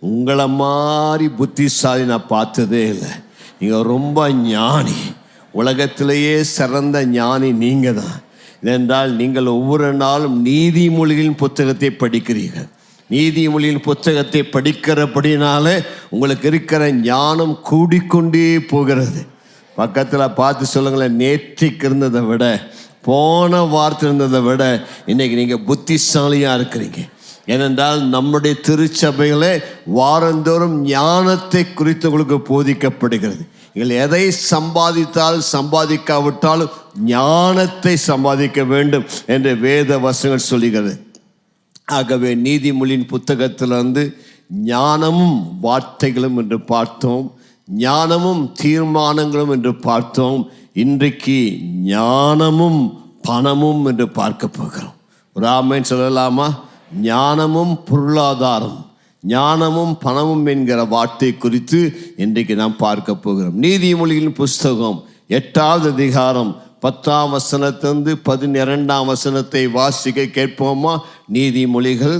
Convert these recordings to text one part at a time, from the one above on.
உங்களை மாதிரி புத்திசாலி நான் பார்த்ததே இல்லை. நீங்கள் ரொம்ப ஞானி, உலகத்திலேயே சிறந்த ஞானி நீங்கள் தான். ஏனென்றால் நீங்கள் ஒவ்வொரு நாளும் நீதிமொழிகளின் புத்தகத்தை படிக்கிறீர்கள். நீதிமொழியின் புத்தகத்தை படிக்கிறபடினாலே உங்களுக்கு இருக்கிற ஞானம் கூடிக்கொண்டே போகிறது. பக்கத்தில் பார்த்து சொல்லுங்களேன், நேற்றைக்கு இருந்ததை விட, போன வாரத்தில் இருந்ததை விட இன்றைக்கி நீங்கள் புத்திசாலியாக இருக்கிறீங்க. ஏனென்றால் நம்முடைய திருச்சபைகளே வாரந்தோறும் ஞானத்தை குறித்து உங்களுக்கு போதிக்கப்படுகிறது. நீங்கள் எதை சம்பாதித்தாலும் சம்பாதிக்காவிட்டாலும் ஞானத்தை சம்பாதிக்க வேண்டும் என்று வேத வசனங்கள் சொல்லுகிறது. ஆகவே நீதிமொழியின் புத்தகத்திலிருந்து ஞானமும் வார்த்தைகளும் என்று பார்த்தோம், ஞானமும் தீர்மானங்களும் என்று பார்த்தோம். இன்றைக்கு ஞானமும் பணமும் என்று பார்க்க போகிறோம். ஒரு ஆமென் சொல்லலாமா? ஞானமும் பொருளாதாரம், ஞானமும் பணமும் என்கிற வார்த்தை குறித்து இன்றைக்கு நாம் பார்க்க போகிறோம். நீதிமொழியின் புஸ்தகம் 8வது அதிகாரம் 10ஆம் வசனத்திலிருந்து 12ஆம் வசனத்தை வாசிக்க கேட்போமா? நீதிமொழிகள்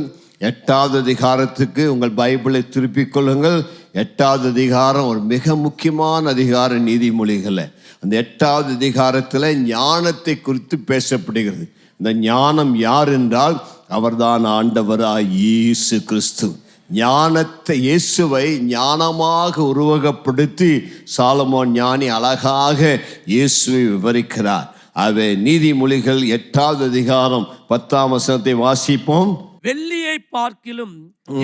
8வது அதிகாரத்துக்கு உங்கள் பைபிளை திருப்பிக் கொள்ளுங்கள். 8வது அதிகாரம் ஒரு மிக முக்கியமான அதிகாரம் நீதிமொழிகள். அந்த 8வது அதிகாரத்தில் ஞானத்தை குறித்து பேசப்படுகிறது. இந்த ஞானம் யார் என்றால் அவர்தான் ஆண்டவராய் இயேசு கிறிஸ்து. ஞானத்தை, இயேசுவை ஞானமாக உருவகப்படுத்தி சாலமோன் ஞானி அழகாக இயேசுவை விவரிக்கிறார். ஆகவே நீதிமொழிகள் 8வது அதிகாரம் 10ஆம் வசனத்தை வாசிப்போம். வெள்ளியை பார்க்கிலும்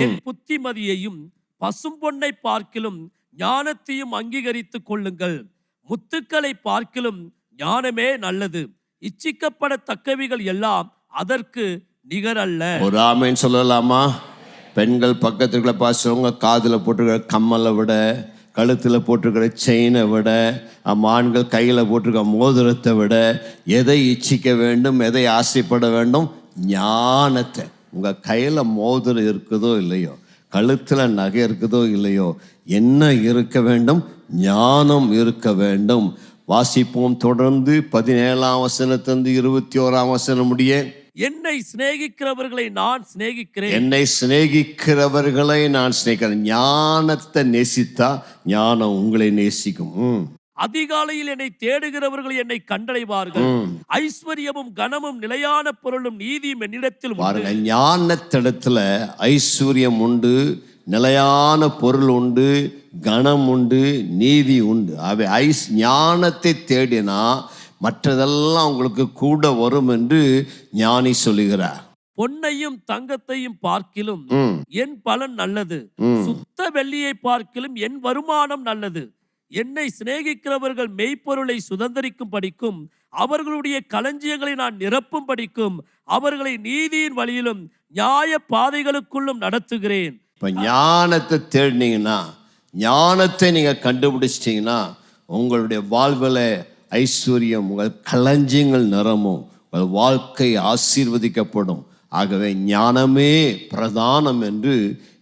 என் புத்திமதியையும் பசும்பொன்னை பார்க்கிலும் ஞானத்தையும் அங்கீகரித்துக் கொள்ளுங்கள். முத்துக்களை பார்க்கிலும் ஞானமே நல்லது, இச்சிக்கப்படத்தக்கவைகள் எல்லாம் அதற்கு நிகரல்ல. ஒரு ஆமென் சொல்லலாமா? பெண்கள் பக்கத்துக்குள்ள பாசுறவங்க காதில் போட்டிருக்கிற கம்மலை விட, கழுத்தில் போட்டிருக்கிற செயினை விட, ஆண்கள் கையில் போட்டிருக்கிற மோதிரத்தை விட எதை இச்சிக்க வேண்டும், எதை ஆசைப்பட வேண்டும்? ஞானத்தை. உங்கள் கையில் மோதிரம் இருக்குதோ இல்லையோ, கழுத்தில் நகை இருக்குதோ இல்லையோ, என்ன இருக்க வேண்டும்? ஞானம் இருக்க வேண்டும். வாசிப்போம் தொடர்ந்து 17ஆம் வசனத்திலிருந்து 21ஆம் வசனம் முடிய. என்னை சிநேகிக்கிறவர்களை நான் சிநேகிக்கிறேன், என்னை சிநேகிக்கிறவர்களை நான் சிநேகிக்கிறேன். ஞானத்தை நேசித்தா ஞானம் உங்களை நேசிக்கும். அதிகாலையில் என்னை தேடுகிறவர்கள் என்னை கண்டடைவார்கள். ஐஸ்வர்யமும் கனமும் நிலையான பொருளும் நீதியும் என்னிடத்தில் பாருங்க, ஞானத்திடத்துல ஐஸ்வர்யம் உண்டு, நிலையான பொருள் உண்டு, கனம் உண்டு, நீதி உண்டு. அவை ஞானத்தை தேடினா மற்றதெல்லாம் உங்களுக்கு கூட வரும் என்று ஞானி சொல்லுகிறார். பொன்னையும் தங்கத்தையும் பார்க்கிலும் என் பலன் நல்லது, சுத்த வெள்ளியை பார்க்கிலும் என் வருமானம் நல்லது. என்னை சிநேகிக்கிறவர்கள் மெய்ப்பொருளை சுதந்திரிக்கும் படிக்கும், அவர்களுடைய களஞ்சியங்களை நான் நிரப்பும் படிக்கும், அவர்களை நீதியின் வழியிலும் நியாய பாதைகளுக்குள்ளும் நடத்துகிறேன். இப்ப ஞானத்தை தேடினீங்கன்னா, ஞானத்தை நீங்க கண்டுபிடிச்சிட்டீங்கன்னா உங்களுடைய வாழ்வில் ஐஸ்வர்யம், உங்கள் களஞ்சியங்கள் நிரம்பும், உங்கள் வாழ்க்கை ஆசீர்வதிக்கப்படும். ஆகவே ஞானமே பிரதானம் என்று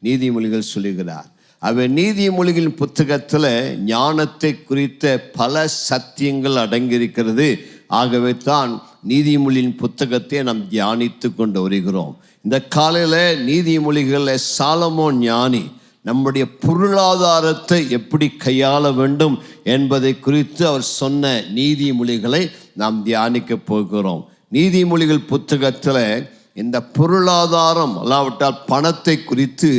நீதிமொழிகள் சொல்லுகிறார். அவன் நீதிமொழிகளின் புத்தகத்தில் ஞானத்தை குறித்த பல சத்தியங்கள் அடங்கியிருக்கிறது. ஆகவே தான் நீதிமொழியின் புத்தகத்தை நாம் தியானித்து கொண்டு வருகிறோம். இந்த காலையில் நீதிமொழிகளில் சாலமோன் ஞானி நம்முடைய பொருளாதாரத்தை எப்படி கையாள வேண்டும் என்பதை குறித்து அவர் சொன்ன நீதிமொழிகளை நாம் தியானிக்க போகிறோம். நீதிமொழிகள் புத்தகத்தில் இந்த பொருளாதாரம் அல்லாவிட்டால் பணத்தை குறித்து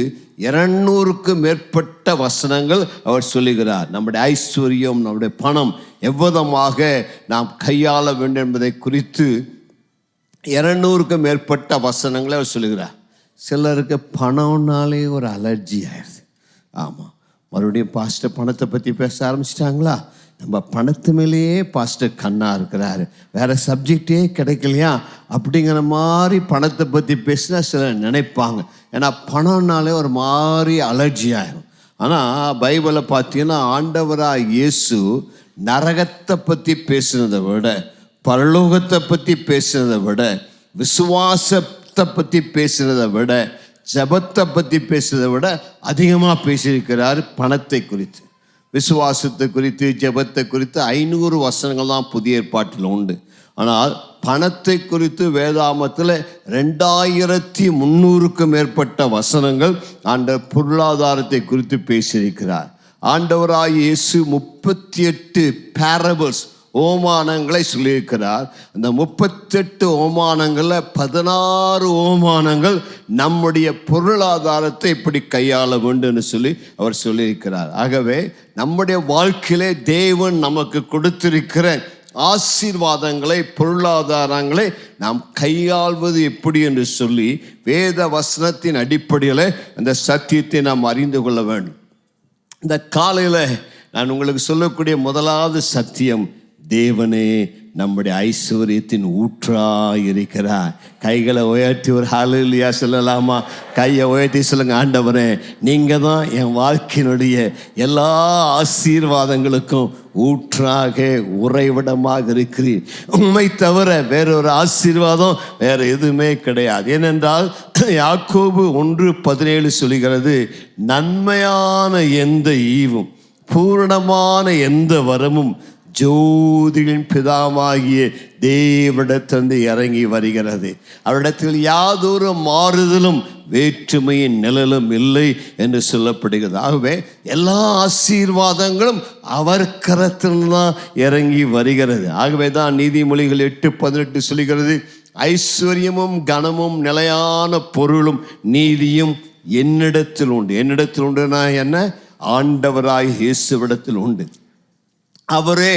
200க்கும் மேற்பட்ட வசனங்கள் அவர் சொல்லுகிறார். நம்முடைய ஐஸ்வர்யம், நம்முடைய பணம் எவ்விதமாக நாம் கையாள வேண்டும் என்பதை குறித்து 200க்கும் மேற்பட்ட வசனங்களை அவர் சொல்லுகிறார். சிலருக்கு பணம்னாலே ஒரு அலர்ஜி ஆயிடுது. ஆமாம், மறுபடியும் பாஸ்டர் பணத்தை பற்றி பேச ஆரம்பிச்சிட்டாங்களா? நம்ம பணத்து மேலேயே பாஸ்டர் கண்ணா இருக்கிறாரு, வேற சப்ஜெக்டே கிடைக்கலையா அப்படிங்கிற மாதிரி பணத்தை பற்றி பேசினா சிலர் நினைப்பாங்க. ஏன்னா பணம்னாலே ஒரு மாதிரி அலர்ஜி ஆகும். ஆனால் பைபிளை பார்த்தீங்கன்னா ஆண்டவராக இயேசு நரகத்தை பற்றி பேசுனதை விட, பரலோகத்தை பற்றி பேசுனதை விட, விசுவாசத்தை பற்றி பேசுனதை விட, ஜபத்தை பற்றி பேசுனதை விட அதிகமாக பேசியிருக்கிறார் பணத்தை குறித்து. விசுவாசத்தை குறித்து, ஜபத்தை குறித்து 500 வசனங்கள் தான் புதிய ஏற்பாட்டில் உண்டு. ஆனால் பணத்தை குறித்து வேதாமத்தில் 2300க்கும் மேற்பட்ட வசனங்கள் ஆண்டவர் பொருளாதாரத்தை குறித்து பேசியிருக்கிறார். ஆண்டவராய் இயேசு 38 பேரபிள்ஸ் ஓமானங்களை சொல்லியிருக்கிறார். அந்த 38 ஓமானங்களில் 16 ஓமானங்கள் நம்முடைய பொருளாதாரத்தை எப்படி கையாள வேண்டும் சொல்லி அவர் சொல்லியிருக்கிறார். ஆகவே நம்முடைய வாழ்க்கையிலே தேவன் நமக்கு கொடுத்திருக்கிற ஆசீர்வாதங்களை, பொருளாதாரங்களை நாம் கையாள்வது எப்படி என்று சொல்லி வேத வசனத்தின் அடிப்படையில் அந்த சத்தியத்தை நாம் அறிந்து கொள்ள வேண்டும். இந்த காலையில் நான் உங்களுக்கு சொல்லக்கூடிய முதலாவது சத்தியம், தேவனே நம்முடைய ஐஸ்வர்யத்தின் ஊற்றாய் இருக்கிறார். கைகளை உயர்த்தி ஒரு ஹல்லேலூயா சொல்லலாமா? கையை உயர்த்தி சொல்லுங்க, ஆண்டவரே நீங்கள் தான் என் வாழ்க்கையினுடைய எல்லா ஆசீர்வாதங்களுக்கும் ஊற்றாக உறைவிடமாக இருக்கிறீர். உம்மை தவிர வேறொரு ஆசீர்வாதம் வேற எதுவுமே கிடையாது. ஏனென்றால் யாக்கோபு 1:17 சொல்லுகிறது, நன்மையான எந்த ஈவும் பூரணமான எந்த வரமும் ஜோதியின் பிதாவாகிய தேவனிடத்திலிருந்து இறங்கி வருகிறது. அவரிடத்தில் யாதொரு மாறுதலும் வேற்றுமையின் நிழலும் இல்லை என்று சொல்லப்படுகிறது. ஆகவே எல்லா ஆசீர்வாதங்களும் அவர் கரத்தில் தான் இறங்கி வருகிறது. ஆகவே தான் நீதிமொழிகள் 8:18 சொல்லுகிறது, ஐஸ்வர்யமும் கனமும் நிலையான பொருளும் நீதியும் என்னிடத்தில் உண்டு. என்னிடத்தில் உண்டுனா என்ன? ஆண்டவராய் இயேசுவிடத்தில் உண்டு. அவரே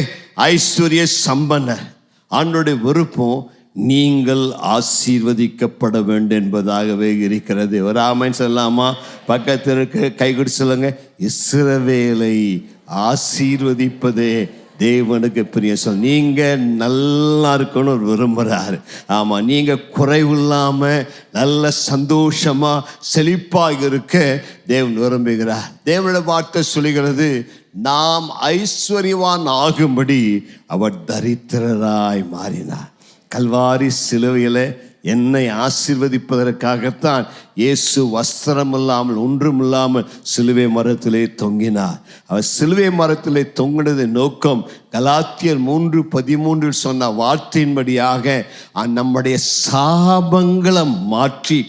ஐஸ்வர்ய சம்பன்னர். ஆண்டவருடைய விருப்பம் நீங்கள் ஆசீர்வதிக்கப்பட வேண்டும் என்பதாகவே இருக்கிறது. ஒரு ஆமென் சொல்லலாமா? பக்கத்தில் இருக்க கைகொடு சொல்லுங்க, இஸ்ரவேலை ஆசீர்வதிப்பதே தேவனுக்கு பிரிய சொல். நீங்கள் நல்லா இருக்கணும் விரும்புகிறாரு. ஆமாம், நீங்கள் குறைவில்லாமல் நல்ல சந்தோஷமாக செழிப்பாக இருக்க தேவன் விரும்புகிறார். தேவனுடைய வார்த்தை சொல்லுகிறது, நாம் ஐஸ்வர்யவான் ஆகும்படி அவர் தரித்திரராய் மாறினார். கல்வாரி சிலுவையில் என்னை ஆசீர்வதிப்பதற்காகத்தான் இயேசு வஸ்திரம் இல்லாமல் ஒன்றுமில்லாமல் சிலுவை மரத்திலே தொங்கினார். அவர் சிலுவை மரத்திலே தொங்கினது நோக்கம் கலாத்தியர் 3:13 சொன்ன வார்த்தையின்படியாக நம்முடைய சாபங்களை மாற்றி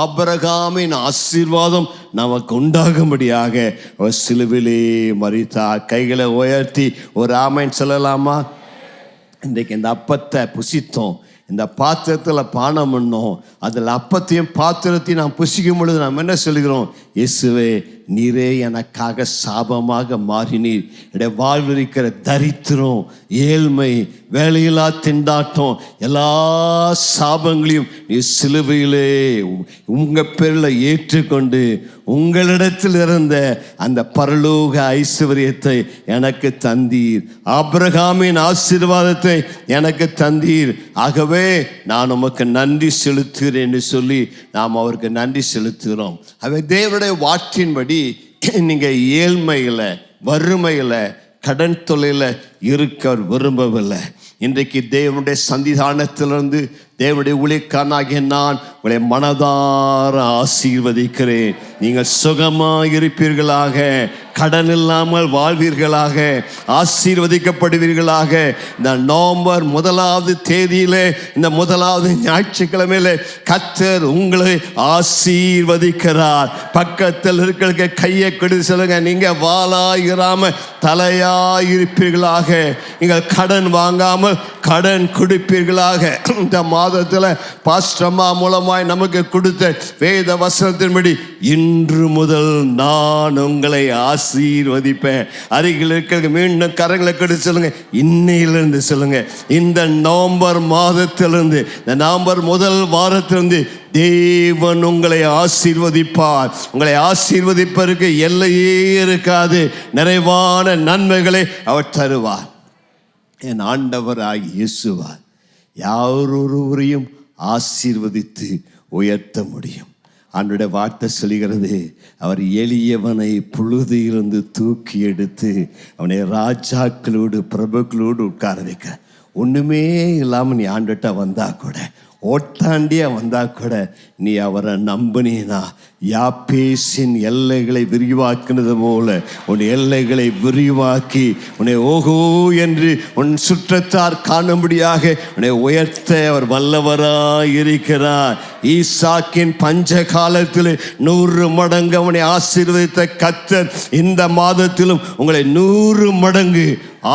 ஆபிரகாமின் ஆசீர்வாதம் நமக்கு உண்டாகும்படியாக அவர் சிலுவிலே மரித்தார். கைகளை உயர்த்தி ஒரு ஆமென் சொல்லலாமா? இன்றைக்கு இந்த அப்பத்தை புசித்தோம், இந்த பாத்திரத்தில் பானம் பண்ணோம். அதில் அப்பத்தையும் பாத்திரத்தையும் நாம் புசிக்கும் பொழுது நாம் என்ன சொல்கிறோம்? இயேசுவே, நீரே எனக்காக சாபமாக மாறினீர். என்னுடைய வாழ்வில் இருக்கிற தரித்திரம், ஏழ்மை, வேலையில்லா திண்டாட்டம், எல்லா சாபங்களையும் நீ சிலுவையிலே உங்கள் பேரில் ஏற்றுக்கொண்டு உங்களிடத்தில் இருந்த அந்த பரலோக ஐஸ்வர்யத்தை எனக்கு தந்தீர். ஆபிரகாமின் ஆசீர்வாதத்தை எனக்கு தந்தீர். ஆகவே நான் உமக்கு நன்றி செலுத்துகிறேன் என்று சொல்லி நாம் அவருக்கு நன்றி செலுத்துகிறோம். அவை தேவனுடைய வார்த்தையின்படி நீங்கள் ஏழ்மையில், வறுமையில், கடன் தொல்லையில் இருக்க விரும்பவில்லை. இன்றைக்கு தேவனுடைய சன்னிதானத்திலிருந்து தேவனுடைய ஊழியக்காரனாகிய நான் உங்களை மனதார ஆசீர்வதிக்கிறேன். நீங்கள் சுகமாக இருப்பீர்களாக, கடன் இல்லாமல் வாழ்வீர்களாக, ஆசீர்வதிக்கப்படுவீர்களாக. இந்த நவம்பர் 1ஆவது தேதியிலே, இந்த 1ஆவது ஞாயிற்றுக்கிழமையில கர்த்தர் உங்களை ஆசீர்வதிக்கிறார். பக்கத்தில் இருக்கிற கையை கொடுத்து சொல்லுங்க, நீங்கள் வாளாயிராம தலையாயிருப்பீர்களாக. நீங்கள் கடன் வாங்காமல் கடன் கொடுப்பீர்களாக. இந்த மாதத்தில் பாஸ்டர்மா மூலமாய் நமக்கு கொடுத்த வேத வசனத்தின்படி இன்று முதல் நான் உங்களை ஆசீர்வதிப்பேன். அருகில் இருக்கிற மீண்டும் கரங்களை கொடுத்து சொல்லுங்க, இன்னையிலிருந்து சொல்லுங்க, இந்த நவம்பர் மாதத்திலிருந்து, இந்த நவம்பர் 1 வாரத்திலிருந்து தேவன் உங்களை ஆசீர்வதிப்பார். உங்களை ஆசீர்வதிப்பதற்கு எல்லையே இருக்காது. நிறைவான நன்மைகளை அவர் தருவார். என் ஆண்டவராகிய இயேசுவார் யாரொருவரையும் ஆசீர்வதித்து உயர்த்த முடியும். ஆண்டவருடைய வார்த்தை சொல்கிறது, அவர் எளியவனை புழுதியிலிருந்து தூக்கி எடுத்து அவனை ராஜாக்களோடு பிரபுக்களோடு உட்கார வைக்க. ஒன்றுமே இல்லாமல் நீ ஆண்டுகிட்ட வந்தா கூட, ஓட்டாண்டியா வந்தா கூட நீ அவரை நம்பினா யாப்பேசின் எல்லைகளை விரிவாக்குனது போல உன் எல்லைகளை விரிவாக்கி உன்னை ஓகோ என்று உன் சுற்றத்தார் காணும்படியாக உன்னை உயர்த்த அவர் வல்லவராய் இருக்கிறார். ஈசாக்கின் பஞ்ச காலத்தில் 100 மடங்கு அவனை ஆசீர்வதித்த கர்த்தர் இந்த மாதத்திலும் உங்களை 100 மடங்கு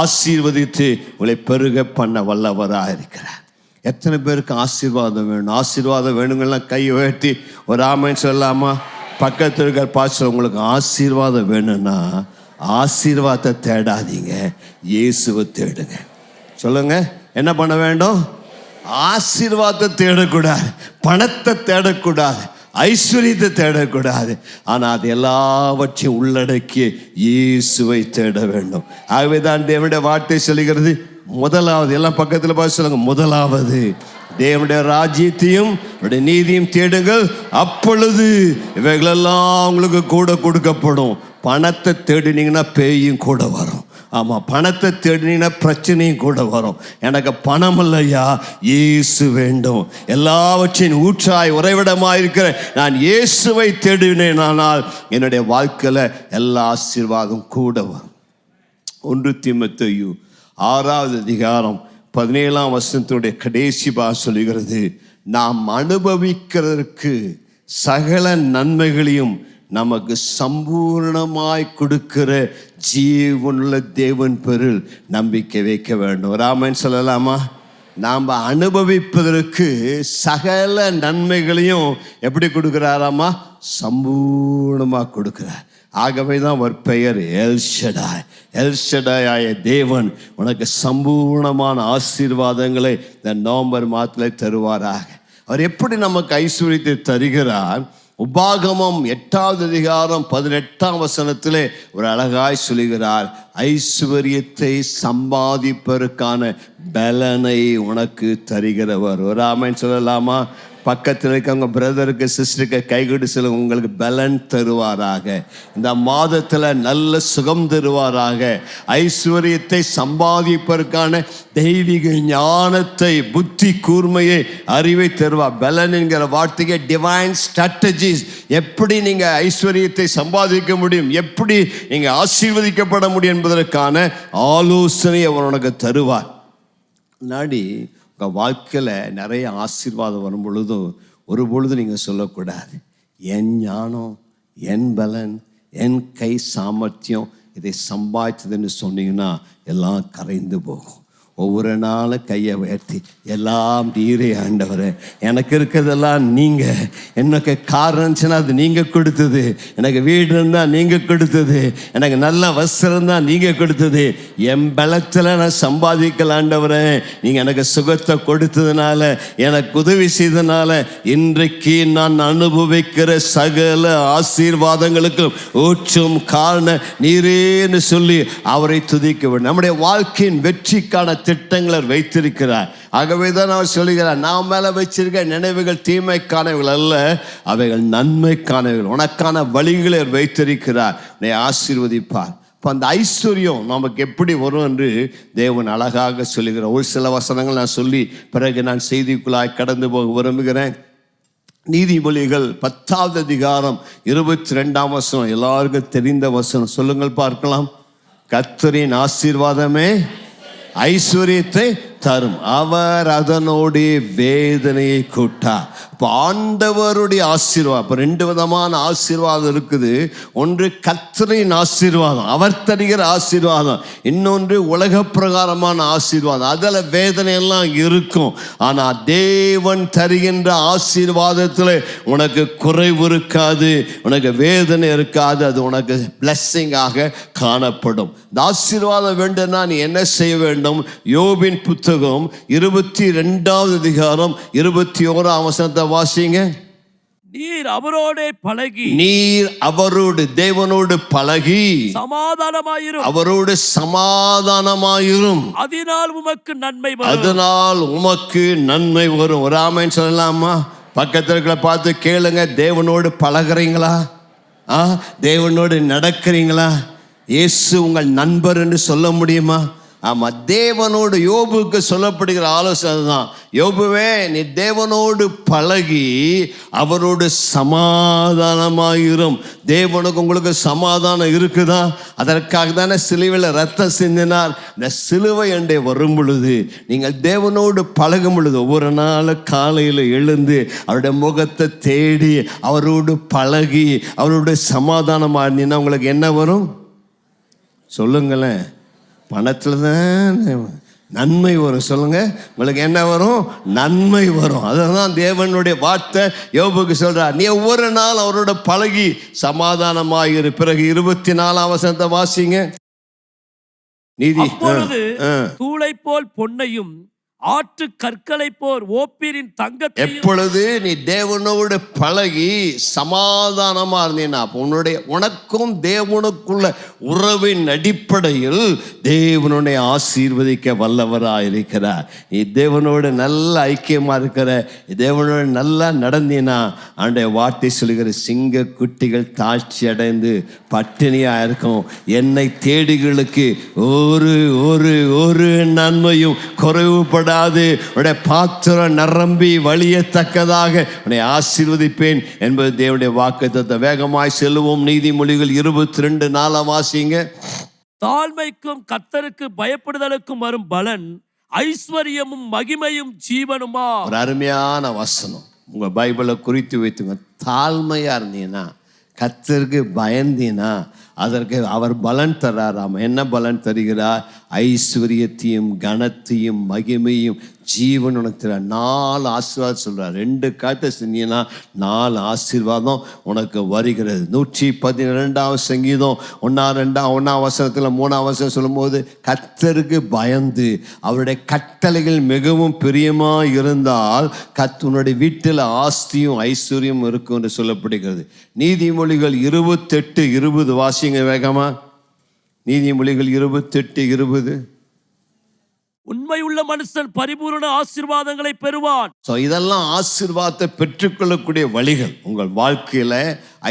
ஆசீர்வதித்து உங்களை பெருக பண்ண வல்லவராக இருக்கிறார். எத்தனை பேருக்கு ஆசீர்வாதம் வேணும்? ஆசீர்வாதம் வேணுங்கள்லாம் கை உயர்த்தி ஒரு ஆமைன்னு சொல்லலாமா? பக்கத்தில் இருக்கிற பாஸ்டர், உங்களுக்கு ஆசீர்வாதம் வேணும்னா ஆசீர்வாதத்தை தேடாதீங்க, இயேசுவை தேடுங்க. சொல்லுங்க, என்ன பண்ண வேண்டும்? ஆசீர்வாதத்தை தேடக்கூடாது, பணத்தை தேடக்கூடாது, ஐஸ்வர்யத்தை தேடக்கூடாது. ஆனால் அது எல்லாவற்றையும் உள்ளடக்கிய இயேசுவை தேட வேண்டும். ஆகவே தான் தேவனுடைய வார்த்தை சொல்லுகிறது, முதலாவது, எல்லாம் பக்கத்தில் பார்த்து சொல்லுங்க, முதலாவது தேவனுடைய ராஜ்யத்தையும் நீதியும் தேடுங்கள், அப்பொழுது இவைகளெல்லாம் உங்களுக்கு கூட கொடுக்கப்படும். பணத்தை தேடினீங்கன்னா பேயும் கூட வரும். ஆமாம், பணத்தை தேடினீங்கன்னா பிரச்சனையும் கூட வரும். எனக்கு பணம் இல்லையா, இயேசு வேண்டும். எல்லாவற்றையும் ஊற்றாய் உறைவிடமாக இருக்கிற நான் இயேசுவை தேடினேனானால் என்னுடைய வாழ்க்கையில் எல்லா ஆசீர்வாதம் கூட வரும். 1 தீமோத்தேயு 6வது அதிகாரம் 17ஆம் வசனத்துடைய கடைசி சொல்லுகிறது, நாம் அனுபவிக்கிறதற்கு சகல நன்மைகளையும் நமக்கு சம்பூர்ணமாய் கொடுக்கிற ஜீவனுள்ள தேவன் பேரில் நம்பிக்கை வைக்க வேண்டும். ராமன் சொல்லலாமா? நாம் அனுபவிப்பதற்கு சகல நன்மைகளையும் எப்படி கொடுக்கிறாராமா? சம்பூர்ணமாக கொடுக்கிறார். ஆகவே தான் ஒரு பெயர் எல்ஷடாய். எல்ஷடாய தேவன் உனக்கு சம்பூர்ணமான ஆசீர்வாதங்களை இந்த நவம்பர் மாதத்தில் தருவாராக. அவர் எப்படி நமக்கு ஐஸ்வர்யத்தை தருகிறார்? உபாகமம் 8வது அதிகாரம் 18ஆம் வசனத்திலே ஒரு அழகாய் சொல்லுகிறார், ஐஸ்வர்யத்தை சம்பாதிப்பதற்கான பலனை உனக்கு தருகிறவர். ஒரு ஆமென் சொல்லலாமா? பக்கத்தில் இருக்கவங்க பிரதருக்கு சிஸ்டருக்கு கைகூடி சொல்லுங்க, உங்களுக்கு பலன் தருவாராக, இந்த மாதத்தில் நல்ல சுகம் தருவாராக, ஐஸ்வர்யத்தை சம்பாதிப்பதற்கான தெய்வீக ஞானத்தை, புத்தி கூர்மையை, அறிவை தருவார். பலன் என்கிற வார்த்தைக்கு டிவைன் ஸ்ட்ராட்டஜிஸ், எப்படி நீங்கள் ஐஸ்வர்யத்தை சம்பாதிக்க முடியும், எப்படி நீங்கள் ஆசீர்வதிக்கப்பட முடியும் என்பதற்கான ஆலோசனை அவர் உனக்கு தருவார். முன்னாடி உங்கள் வாழ்க்கையில் நிறைய ஆசீர்வாதம் வரும் பொழுதும் ஒரு பொழுது நீங்கள் சொல்லக்கூடாது, என் ஞானம், என் பலன், என் கை சாமர்த்தியம் இதை சம்பாதிச்சதுன்னு சொன்னீங்கன்னா எல்லாம் கரைந்து போகும். ஒவ்வொரு நாளும் கையை உயர்த்தி, எல்லாம் நீரே ஆண்டவரே, எனக்கு இருக்கிறதெல்லாம் நீங்கள், எனக்கு கார் இருந்துச்சுன்னா அது நீங்கள் கொடுத்தது, எனக்கு வீடு இருந்தால் நீங்கள் கொடுத்தது, எனக்கு நல்ல வஸ்திரம் இருந்தால் நீங்கள் கொடுத்தது, என் பலத்தில் நான் சம்பாதிக்கல ஆண்டவரே, நீங்கள் எனக்கு சுகத்தை கொடுத்ததுனால, எனக்கு உதவி செய்ததுனால இன்றைக்கு நான் அனுபவிக்கிற சகல ஆசீர்வாதங்களுக்கும் ஊற்றும் காரண நீரேன்னு சொல்லி அவரை துதிக்க வேண்டும். நம்முடைய வாழ்க்கையின் வெற்றிக்கான திட்டங்களை வைத்திருக்கிறார். ஆகவே தான் அவர் சொல்லுகிறார், நான் மேலே வச்சிருக்க நினைவுகள் தீமைக்கானவைகள் அல்ல, அவைகள் நன்மைக்கானவைகள். உனக்கான வழிகளை வைத்திருக்கிறார், உன்னை ஆசீர்வதிப்பார். இப்போ அந்த ஐஸ்வர்யம் நமக்கு எப்படி வரும் என்று தேவன் அழகாக சொல்லுகிறார். ஒரு சில வசனங்கள் நான் சொல்லி பிறகு நான் செய்திக்குள்ளாய் கடந்து போக விரும்புகிறேன். நீதிமொழிகள் 10வது அதிகாரம் 22ஆம் வசனம், எல்லாருக்கும் தெரிந்த வசனம், சொல்லுங்கள் பார்க்கலாம். கர்த்தரின் ஆசீர்வாதமே ஐஸ்வர்யத்தை தரும், அவர் அதனோடு வேதனையை கூட்டார். இப்போ ஆண்டவருடைய ஆசீர்வாதம், இப்போ 2 விதமான ஆசீர்வாதம் இருக்குது. ஒன்று கர்த்தரின் ஆசீர்வாதம், அவர் தருகிற ஆசீர்வாதம். இன்னொன்று உலக பிரகாரமான ஆசீர்வாதம், அதில் வேதனை எல்லாம் இருக்கும். ஆனால் தேவன் தருகின்ற ஆசீர்வாதத்தில் உனக்கு குறைவு இருக்காது, உனக்கு வேதனை இருக்காது, அது உனக்கு பிளஸ்ஸிங்காக காணப்படும். இந்த ஆசீர்வாதம் வேண்டும்னா நீ என்ன செய்ய வேண்டும்? யோபின் புத்தகம் 22வது அதிகாரம் 21ஆம் வசனத்தை வாசிங்க. நீர் அவரோடே பழகி, நீர் அவரோடு, தேவனோடு பழகி சமாதானமாயிரும், அவரோடு சமாதானமாயிரும், அதனால் உமக்கு நன்மை வரும், அதனால் உமக்கு நன்மை வரும். ஒரு ஆமென் சொல்லலாமா? பக்கத்தில் பார்த்து கேளுங்க, தேவனோடு பழகிறீங்களா? தேவனோடு நடக்கிறீங்களா? இயேசு உங்கள் நண்பர் என்று சொல்ல முடியுமா? ஆமா, தேவனோடு யோபுக்கு சொல்லப்படுகிற ஆலோசனை தான். யோபுவே, நீ தேவனோடு பழகி அவரோடு சமாதானமாயிரும். தேவனுக்கு உங்களுக்கு சமாதானம் இருக்குதா? அதற்காக தானே சிலுவையில் ரத்தம் சிந்தினார். இந்த சிலுவை அண்டை வரும் பொழுது, நீங்கள் தேவனோடு பழகும் பொழுது, ஒவ்வொரு நாள் காலையில் எழுந்து அவருடைய முகத்தை தேடி அவரோடு பழகி அவரோட சமாதானமாக இருந்தீங்கன்னா உங்களுக்கு என்ன வரும் சொல்லுங்களேன்? பணத்தில் தான் நன்மை வரும். சொல்லுங்க, உங்களுக்கு என்ன வரும்? நன்மை வரும். அதுதான் தேவனுடைய வார்த்தை யோபுக்கு சொல்றார். நீ ஒவ்வொரு நாள் அவரோட பழகி சமாதானமாயிரு. பிறகு 24ஆம் வசனத்தை வாசிங்க. நீதி. அப்பொழுது தூளை போல் பொன்னையும் ஆற்று கற்களை போர் ஓப்பீரின் தங்கத்தை. எப்பொழுது நீ தேவனோடு பழகி சமாதானமா இருந்தீன்னா, உனக்கும் தேவனுக்குள்ள உறவின் அடிப்படையில் தேவனுடைய ஆசீர்வதிக்க வல்லவராயிருக்கிறார். நீ தேவனோடு நல்ல ஐக்கியமா இருக்கிற, தேவனோடு நல்லா நடந்தீனா, ஆண்டவருடைய வார்த்தை சொல்லுகிற சிங்க குட்டிகள் தாழ்ச்சி அடைந்து பட்டினியா இருக்கும். என்னை தேடிகளுக்கு ஒரு ஒரு ஒரு நன்மையும் குறைவுபட உடைய பாத்திரம் நிரம்பி வழியத்தக்கதாக உன்னை ஆசீர்வதிப்பேன் என்பது தேவனுடைய வாக்குத்தத்தம். வேகமாய் செல்லுவோம். நீதிமொழிகள் 22:4 வாசிங்க. தாழ்மைக்கும் கர்த்தருக்கு பயப்படுதலுக்கும் வரும் பலன் ஐஸ்வர்யமும் மகிமையும் ஜீவனுமா. ஒரு அருமையான வசனம் உங்க பைபிளை குறித்து வைத்துங்க. தாழ்மையா இருந்தீங்கன்னா, கர்த்தருக்கு பயந்தீனா, அதற்கு அவர் பலன் தர்றாராம். என்ன பலன் தருகிறார்? ஐஸ்வர்யத்தையும் கனத்தையும் மகிமையும் ஜீவன் உனக்கு 4 ஆசீர்வாதம் சொல்றார். 2 காட்ட செஞ்சீங்கன்னா 4 ஆசீர்வாதம் உனக்கு வருகிறது. 112ஆம் சங்கீதம் 1 வசனத்தில் 3 வசனம் சொல்லும்போது, கர்த்தருக்கு பயந்து அவருடைய கட்டளைகள் மிகவும் பிரியமா இருந்தால் உன்னுடைய வீட்டில் ஆஸ்தியும் ஐஸ்வர்யம் இருக்கும் என்று சொல்லப்படுகிறது. நீதிமொழிகள் 28:20 வாசிங்க வேகமா. நீதிமொழிகள் 28:20. உண்மையுள்ள மனுஷன் பரிபூரண ஆசீர்வாதங்களை பெறுவான். இதெல்லாம் ஆசீர்வாதத்தை பெற்றுக்கொள்ளக்கூடிய வழிகள். உங்கள் வாழ்க்கையில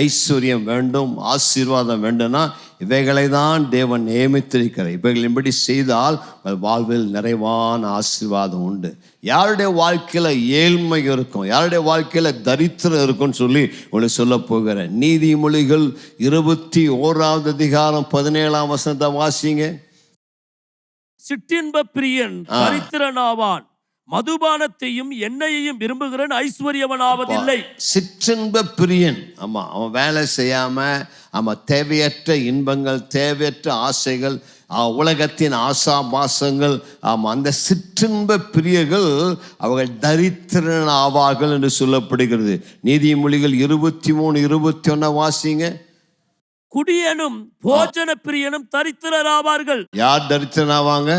ஐஸ்வர்யம் வேண்டும், ஆசீர்வாதம் வேண்டும்னா இவைகளை தான் தேவன் நியமித்திருக்கிறார். இவைகளின்படி செய்தால் உங்கள் வாழ்வில் நிறைவான ஆசீர்வாதம் உண்டு. யாருடைய வாழ்க்கையில ஏழ்மை இருக்கும், யாருடைய வாழ்க்கையில தரித்திரம் இருக்கும்னு சொல்லி உங்களுக்கு சொல்ல போகிறேன். நீதிமொழிகள் 21ஆம் அதிகாரம் 17ஆம் வசனத்தை வாசிங்க. சிற்றின்ப பிரியன் தரித்திரனாவான், மதுபானத்தையும் எண்ணெயையும் விரும்புகிறன் ஐஸ்வர்யவனாவதில்லை. சிற்றின்ப பிரியன், ஆமா, அவன் வேலை செய்யாம, ஆமா, தேவையற்ற இன்பங்கள், தேவையற்ற ஆசைகள், உலகத்தின் ஆசா பாசங்கள், ஆமா, அந்த சிற்றின்ப பிரியர்கள் அவர்கள் தரித்திரன் ஆவார்கள் என்று சொல்லப்படுகிறது. நீதிமொழிகள் 23:21 வாசிங்க. குடியனும் போஜன பிரியனும் தரித்திரராவார்கள். யார் தரித்திரன் ஆவாங்க?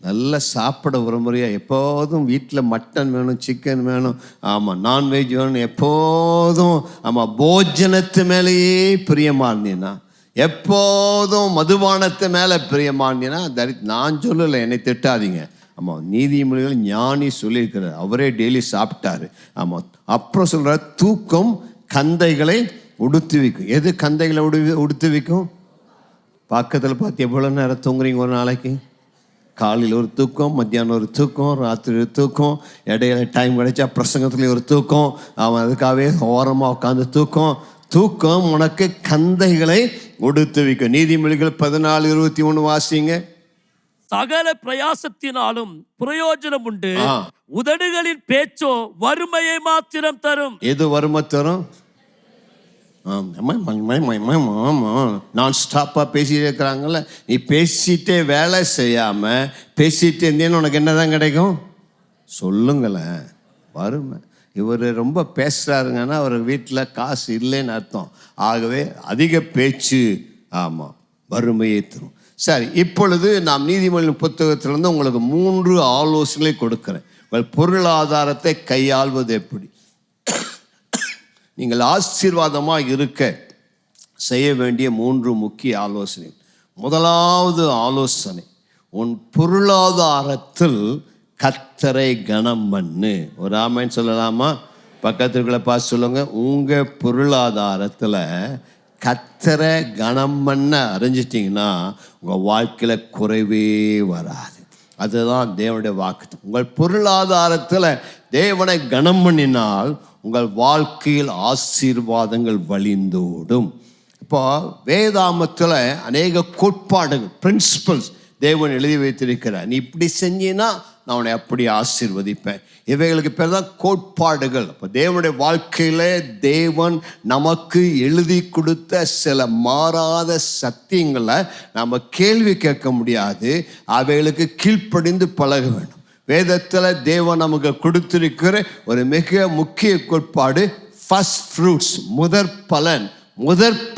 நல்லா சாப்பிட ஒரு முறையா, எப்போதும் வீட்டில் மட்டன் வேணும், சிக்கன் வேணும், ஆமாம், நான்வெஜ் வேணும், எப்போதும் ஆமாம் போஜனத்து மேலேயே பிரியமா இருந்தீங்கன்னா, எப்போதும் மதுபானத்து மேலே பிரியமா இருந்தீங்கன்னா நான் சொல்லலை, என்னை திட்டாதீங்க. ஆமாம், நீதிமொழிகள் ஞானி சொல்லியிருக்கிறார், அவரே டெய்லி சாப்பிட்டாரு. ஆமாம், அப்புறம் சொல்கிறார், தூக்கம் கந்தைகளை உடுத்து வைக்கும். எது கந்தைகளை உடுத்து வைக்கும்? பக்கத்தில் பார்த்து எவ்வளோ நேரம் தூங்குறீங்க ஒரு நாளைக்கு? காலையில் ஒரு தூக்கம், மத்தியானம் ஒரு தூக்கம், ராத்திரி ஒரு தூக்கம், இடையில டைம் கிடைச்சா பிரசங்கத்துலேயும் ஒரு தூக்கம். அவன் அதுக்காகவே ஓரமாக உட்காந்து தூக்கம் உனக்கு கந்தைகளை உடுத்து வைக்கும். நீதிமொழிகள் 14:21 வாசிங்க. சகல பிரயாசத்தினாலும் பிரயோஜனம் உண்டு, உதடுகளின் பேச்சோ வறுமையை மாத்திரம் தரும். எது வறுமை தரும்? நான் ஸ்டாப்பாக பேசிட்டு இருக்கிறாங்கல்ல, நீ பேசிட்டே வேலை செய்யாமல் பேசிட்டு இருந்தேன்னு உனக்கு என்னதான் கிடைக்கும்? சொல்லுங்களேன். வறுமை. இவர் ரொம்ப பேசுகிறாருங்கன்னா அவர் வீட்டில் காசு இல்லைன்னு அர்த்தம். ஆகவே அதிக பேச்சு, ஆமாம், வறுமையை தரும். சரி, இப்பொழுது நாம் நீதிமொழியின் புத்தகத்திலிருந்து உங்களுக்கு 3 ஆலோசனை கொடுக்கிறேன். உங்கள் பொருளாதாரத்தை கையாள்வது எப்படி, நீங்கள் ஆசீர்வாதமாக இருக்க செய்ய வேண்டிய 3 முக்கிய ஆலோசனை. முதலாவது ஆலோசனை, உன் பொருளாதாரத்தில் கர்த்தரை கனம் பண்ணு. ஒரு ஆமென் சொல்லலாமா? பக்கத்துக்குள்ள பார்த்து சொல்லுங்க, உங்கள் பொருளாதாரத்தில் கர்த்தரை கனம் பண்ண அறிஞ்சிட்டிங்கன்னா உங்கள் வாழ்க்கையில் குறைவே வராது. அதுதான் தேவனுடைய வாக்கு. உங்கள் பொருளாதாரத்தில் தேவனை கனம் பண்ணினால் உங்கள் வாழ்க்கையில் ஆசீர்வாதங்கள் வழிந்தோடும். இப்போ வேதாமத்தில் அநேக கோட்பாடுகள், பிரின்சிபல்ஸ் தேவன் எழுதி வைத்திருக்கிறார். நீ இப்படி செஞ்சினா நான் உன்னை அப்படி ஆசீர்வதிப்பேன். இவைகளுக்கு பேர் தான் கோட்பாடுகள். இப்போ தேவனுடைய வாழ்க்கையில் தேவன் நமக்கு எழுதி கொடுத்த சில மாறாத சத்தியங்களை நம்ம கேள்வி கேட்க முடியாது. அவைகளுக்கு கீழ்ப்படிந்து பழக வேண்டும். வேதத்தில் தேவன் நமக்கு கொடுத்திருக்கிற ஒரு மிக முக்கிய கோட்பாடு ஃபர்ஸ்ட் ஃப்ரூட்ஸ், முதற்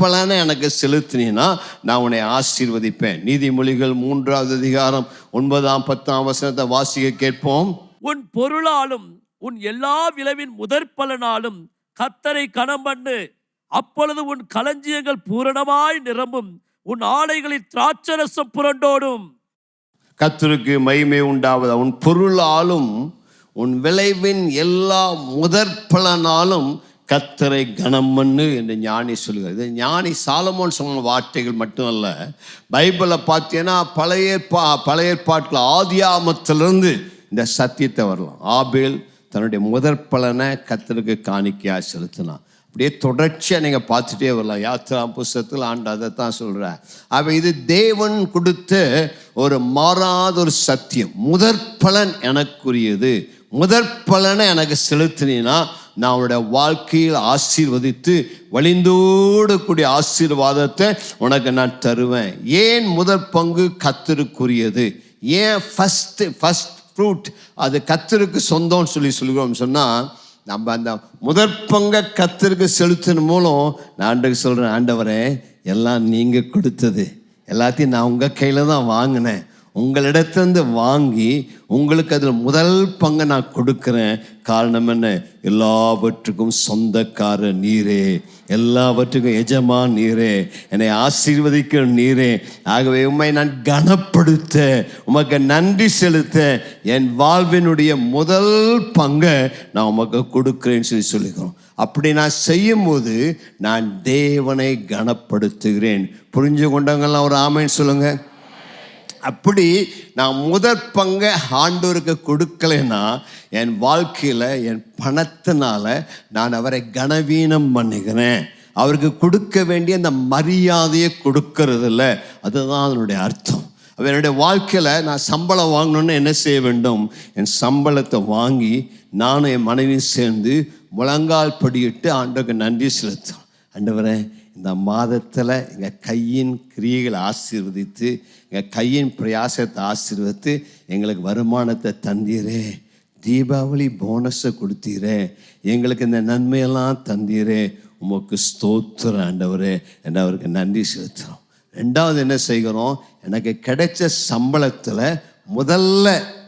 பலனை எனக்கு செலுத்தினா நான் உன்னை ஆசீர்வதிப்பேன். நீதிமொழிகள் 3ஆம் அதிகாரம் 9ஆம் 10ஆம் வசனத்தை வாசிக்க கேட்போம். உன் பொருளாலும் உன் எல்லா விளைவின் முதற் பலனாலும் கர்த்தரை கனம் பண்ணு, அப்பொழுது உன் களஞ்சியங்கள் பூரணமாய் நிரம்பும், உன் ஆலைகளில் திராட்சரசம் புரண்டோடும். கர்த்தருக்கு மகிமை உண்டாவது. உன் பொருளாலும் உன் விளைவின் எல்லா முதற் பலனாலும் கர்த்தரை கனம் பண்ணு என்று ஞானி சொல்லுகிறார். இது ஞானி சாலமோன் சொன்ன வார்த்தைகள் மட்டும் அல்ல. பைபிளை பார்த்தீங்கன்னா பழைய ஏற்பாட்டில் ஆதியாமத்திலிருந்து இந்த சத்தியத்தை வரலாம். ஆபேல் தன்னுடைய முதற் பலனை கர்த்தருக்கு காணிக்கையாக செலுத்தினான். அப்படியே தொடர்ச்சியாக நீங்கள் பார்த்துட்டே வரலாம். யாத்ரா புஸ்தகத்தில் ஆண்டு அதை தான் சொல்கிறார். அப்போ இது தேவன் கொடுத்த ஒரு மாறாத ஒரு சத்தியம். முதற் பலன் எனக்குரியது. முதற் பலனை எனக்கு செலுத்தினா நான் அவனுடைய வாழ்க்கையில் ஆசீர்வதித்து வழிந்தோடக்கூடிய ஆசீர்வாதத்தை உனக்கு நான் தருவேன். ஏன் முதற் பங்கு கர்த்தருக்குரியது? ஏன் ஃபர்ஸ்ட் ஃப்ரூட் அது கர்த்தருக்கு சொந்தம்னு சொல்லுகிறோம் சொன்னால், நம்ம அந்த முதற் பங்கை கர்த்தருக்கு செலுத்தின மூலம் நான் ஆண்டவருக்கு சொல்கிறேன், ஆண்டவரே எல்லாம் நீங்கள் கொடுத்தது, எல்லாத்தையும் நான் உங்கள் கையில் தான் வாங்கினேன். உங்களிடத்திலிருந்து வாங்கி உங்களுக்கு அதில் முதல் பங்கை நான் கொடுக்குறேன். காரணம் என்ன? எல்லாவற்றுக்கும் சொந்தக்கார நீரே, எல்லாவற்றுக்கும் எஜமான் நீரே, என்னை ஆசீர்வதிக்கிற நீரே. ஆகவே உம்மை நான் கனப்படுத்த, உமக்கு நன்றி செலுத்த என் வாழ்வினுடைய முதல் பங்கை நான் உமக்கு கொடுக்குறேன்னு சொல்லிக்கிறோம். அப்படி நான் செய்யும்போது நான் தேவனை கனப்படுத்துகிறேன். புரிஞ்சு கொண்டவங்கெல்லாம் ஒரு ஆமைன்னு சொல்லுங்க. அப்படி நான் முதற் பங்கை ஆண்டவருக்கு கொடுக்கலைன்னா என் வாழ்க்கையில் என் பணத்தினால நான் அவரை கனவீனம் பண்ணுகிறேன். அவருக்கு கொடுக்க வேண்டிய அந்த மரியாதையை கொடுக்கறது இல்லை. அதுதான் அதனுடைய அர்த்தம். என்னுடைய வாழ்க்கையில் நான் சம்பளம் வாங்கணுன்னு என்ன செய்ய வேண்டும்? என் சம்பளத்தை வாங்கி நானும் என் மனைவியும் சேர்ந்து முழங்கால் படியிட்டு ஆண்டவருக்கு நன்றி செலுத்தோம். ஆண்டவரே, இந்த மாதத்தில் எங்கள் கையின் கிரியைகளை ஆசீர்வதித்து, எங்கள் கையின் பிரயாசத்தை ஆசீர்வதித்து எங்களுக்கு வருமானத்தை தந்தீரே, தீபாவளி போனஸை கொடுத்தீரே, எங்களுக்கு இந்த நன்மையெல்லாம் தந்தீரே, உமக்கு ஸ்தோத்திரம் ஆண்டவரே என்று அவருக்கு நன்றி செலுத்துகிறோம். ரெண்டாவது என்ன செய்கிறோம்? எனக்கு கிடைச்ச சம்பளத்தில்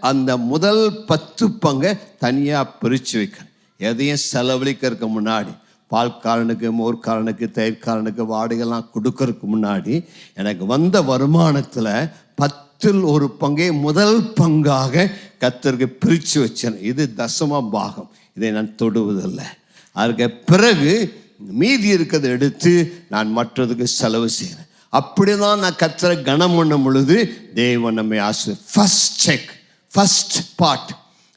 அந்த முதல் 10 பங்கை தனியாக பிரித்து வைக்கிறேன். எதையும் செலவழிக்கிறதுக்கு முன்னாடி, பால்காரனுக்கு, மோர்காரனுக்கு, தயிர்காரனுக்கு வாடகைலாம் கொடுக்கறதுக்கு முன்னாடி எனக்கு வந்த வருமானத்தில் 10ல் 1 பங்கை முதல் பங்காக கர்த்தருக்கு பிரித்து வச்சேன். இது தசம பாகம். இதை நான் தொடுவதில்லை. அதுக்கு பிறகு மீதி இருக்கிறத எடுத்து நான் மற்றதுக்கு செலவு செய்கிறேன். அப்படி தான் நான் கர்த்தரை கனம் பண்ணும் பொழுது தேவன் நம்மை ஃபர்ஸ்ட் பார்ட்.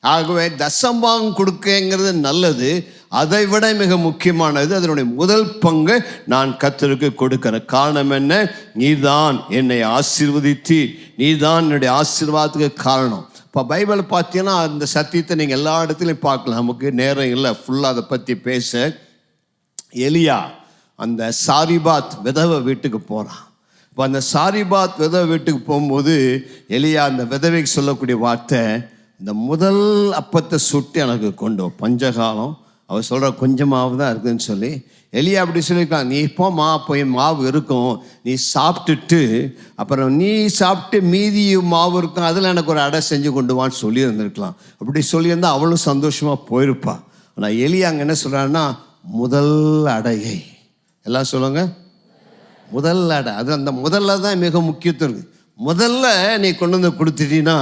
ஆகவே தசம்பாகம் கொடுக்கங்கிறது நல்லது. அதை விட மிக முக்கியமானது அதனுடைய முதல் பங்கு நான் கர்த்தருக்கு கொடுக்கிறேன். காரணம் என்ன? நீதான் என்னை ஆசீர்வதித்து, நீதான் என்னுடைய ஆசீர்வாதத்துக்கு காரணம். இப்போ பைபிளை பார்த்தீங்கன்னா அந்த சத்தியத்தை நீங்கள் எல்லா இடத்துலையும் பார்க்கலாம். நமக்கு நேரம் இல்லை ஃபுல்லாக அதை பற்றி பேச. எலியா அந்த சாரிபாத் விதவை வீட்டுக்கு போகிறான். இப்போ அந்த சாரிபாத் விதவை வீட்டுக்கு போகும்போது எலியா அந்த விதவைக்கு சொல்லக்கூடிய வார்த்தை, இந்த முதல் அப்பத்தை சுட்டு எனக்கு கொண்டு பஞ்சகாலம், அவர் சொல்கிற கொஞ்சமாவது தான் இருக்குதுன்னு சொல்லி. எலியா அப்படி சொல்லியிருக்கான், நீ இப்போமா போய் மாவு இருக்கும், நீ சாப்பிட்டுட்டு அப்புறம் நீ சாப்பிட்டு மீதி மாவு இருக்கும், அதில் எனக்கு ஒரு அடை செஞ்சு கொண்டு வான்னு சொல்லியிருந்துருக்கலாம். அப்படி சொல்லியிருந்தால் அவளும் சந்தோஷமாக போயிருப்பா. ஆனால் எலியா அங்கே என்ன சொல்கிறான்னா, முதல் அடையை, எல்லாம் சொல்லுங்க, முதல் அடை. அது அந்த முதல்ல தான் மிக முக்கியத்துவம் இருக்குது. முதல்ல நீ கொண்டு வந்து கொடுத்துட்டீங்கன்னா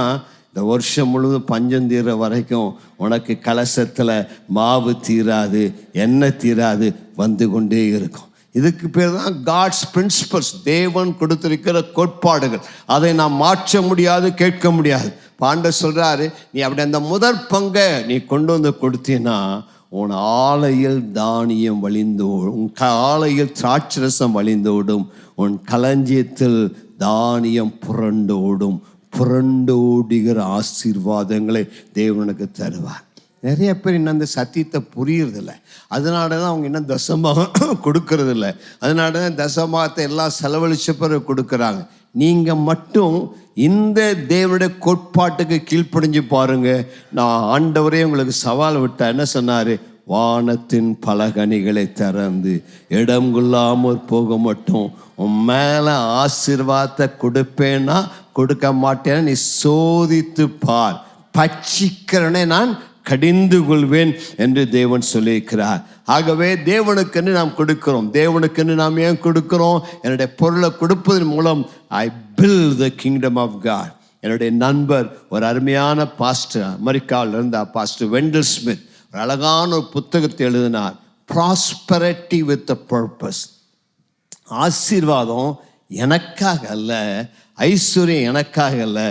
இந்த வருஷம் முழுவதும் பஞ்சம் தீர வரைக்கும் உனக்கு கலசத்தில் மாவு தீராது, எண்ணெய் தீராது, வந்து கொண்டே இருக்கும். இதுக்கு பேர் தான் காட்ஸ் பிரின்சிபல்ஸ், தேவன் கொடுத்திருக்கிற கோட்பாடுகள். அதை நாம் மாற்ற முடியாது, கேட்க முடியாது. ஆண்டவர் சொல்றாரு, நீ அப்படி அந்த முதற் பங்கை நீ கொண்டு வந்து கொடுத்தீன்னா உன் ஆலையில் தானியம் வழிந்தோடும், உன் ஆலையில் திராட்சரசம் வழிந்தோடும், உன் களஞ்சியத்தில் தானியம் புரண்டோடும். புரண்டோடுகிற ஆசீர்வாதங்களை தேவனுக்கு தருவார். நிறைய பேர் இன்னும் அந்த சத்தியத்தை புரியறதில்ல. அதனால தான் அவங்க இன்னும் தசமாக கொடுக்கறதில்ல. அதனால தான் தசமாகத்தை எல்லாம் செலவழிச்ச பிறகு கொடுக்குறாங்க. நீங்கள் மட்டும் இந்த தேவனுடைய கோட்பாட்டுக்கு கீழ்ப்படிஞ்சு பாருங்க. நான் ஆண்டவரே உங்களுக்கு சவால் விட்டா என்ன சொன்னார்? வானத்தின் பலகணிகளை திறந்து இடம் கொள்ளாமல் போக மட்டும் உன் மேலே ஆசீர்வாதத்தை கொடுப்பேன்னா கொடுக்க மாட்டேன்னா நீ சோதித்து பார், பட்சிக்கிறனே நான் கடிந்து கொள்வேன் என்று தேவன் சொல்லியிருக்கிறார். ஆகவே தேவனுக்கென்று நாம் கொடுக்கிறோம். தேவனுக்கென்று நாம் ஏன் கொடுக்கிறோம்? என்னுடைய பொருளை கொடுப்பதன் மூலம் I build the kingdom of God. என்னுடைய நண்பர் ஒரு அருமையான பாஸ்டர், அமெரிக்காவில் இருந்தார், பாஸ்டர் வெண்டல் ஸ்மித், ஒரு அழகான ஒரு புத்தகத்தை எழுதினார், ப்ராஸ்பரிட்டி வித் அ பர்பஸ். ஆசீர்வாதம் எனக்காக அல்ல, ஐஸ்வர்யம் எனக்காக அல்ல,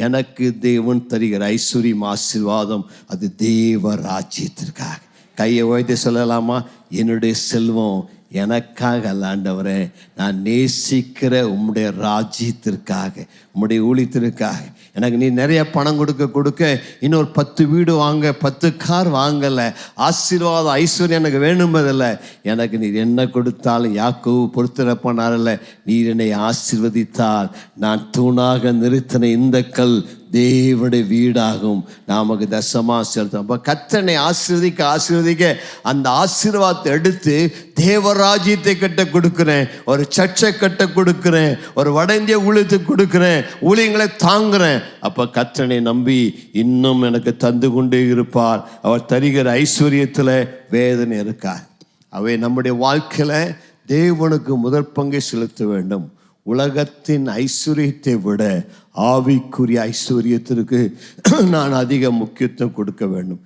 எனக்கு தேவன் தருகிற ஐஸ்வர்யம் ஆசீர்வாதம் அது தேவ ராஜ்யத்திற்காக. கையை உயர்த்தி சொல்லலாமா? என்னுடைய செல்வம் எனக்காக அல்ல ஆண்டவரே, நான் நேசிக்கிற உம்முடைய ராஜ்யத்திற்காக, உம்முடைய ஊழியத்திற்காக. எனக்கு நீ நிறைய பணம் கொடுக்க இன்னொரு 10 வீடு வாங்க, 10 கார் வாங்கலை, ஆசீர்வாதம் ஐஸ்வர்யம் எனக்கு வேணும்பதில்லை. எனக்கு நீர் என்ன கொடுத்தாலும் யாக்கோபு பொறுத்தர பண்ணார்ல, நீர் என்னை ஆசீர்வதித்தால் நான் தூணாக நிறுத்தின இந்த கல் தேவனுடைய வீடாகும், நமக்கு தசமாக செலுத்தும். அப்போ கர்த்தனை ஆசீர்வதிக்க அந்த ஆசீர்வாதத்தை எடுத்து தேவராஜ்யத்தை கட்ட கொடுக்குறேன், ஒரு சர்ச்சை கட்ட கொடுக்குறேன், ஒரு வட இந்திய ஊழியத்துக்கு கொடுக்குறேன், ஊழியங்களை தாங்குறேன். அப்போ கர்த்தனை நம்பி இன்னும் எனக்கு தந்து கொண்டே இருப்பார். அவர் தருகிற ஐஸ்வர்யத்தில் வேதனை இருக்கார். அவை நம்முடைய வாழ்க்கையில் தேவனுக்கு முதற் பங்கை செலுத்த வேண்டும். உலகத்தின் ஐஸ்வர்யத்தை விட ஆவிக்குரிய ஐஸ்வர்யத்திற்கு நான் அதிக முக்கியத்துவம் கொடுக்க வேண்டும்.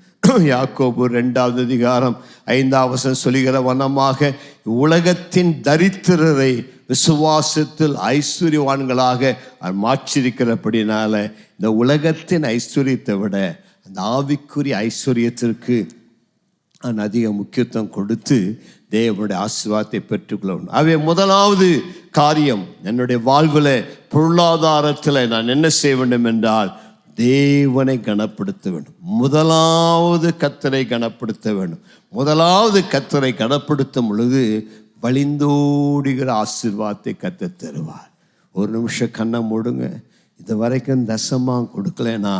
யாக்கோபு 2ஆம் அதிகாரம் 5ஆம் வசனம் சொல்லுகிற வண்ணமாக உலகத்தின் தரித்திரரை விசுவாசத்தில் ஐஸ்வர்யவான்களாக மாற்றிருக்கிறபடினால இந்த உலகத்தின் ஐஸ்வர்யத்தை விட அந்த ஆவிக்குரிய ஐஸ்வர்யத்திற்கு நான் அதிக முக்கியத்துவம் கொடுத்து தேவனுடைய ஆசீர்வாதத்தை பெற்றுக்கொள்ளணும். அவை முதலாவது காரியம், என்னுடைய வாழ்வில் பொருளாதாரத்தில் நான் என்ன செய்ய வேண்டும் என்றால் தேவனை கனப்படுத்த வேண்டும். முதலாவது கர்த்தரை கனப்படுத்த வேண்டும். முதலாவது கர்த்தரை கனப்படுத்தும் பொழுது வழிந்தோடுகிற ஆசீர்வாதத்தை கர்த்தர் தருவார். ஒரு நிமிஷம் கண்ணை மூடுங்க. இது வரைக்கும் தசமாக கொடுக்கலன்னா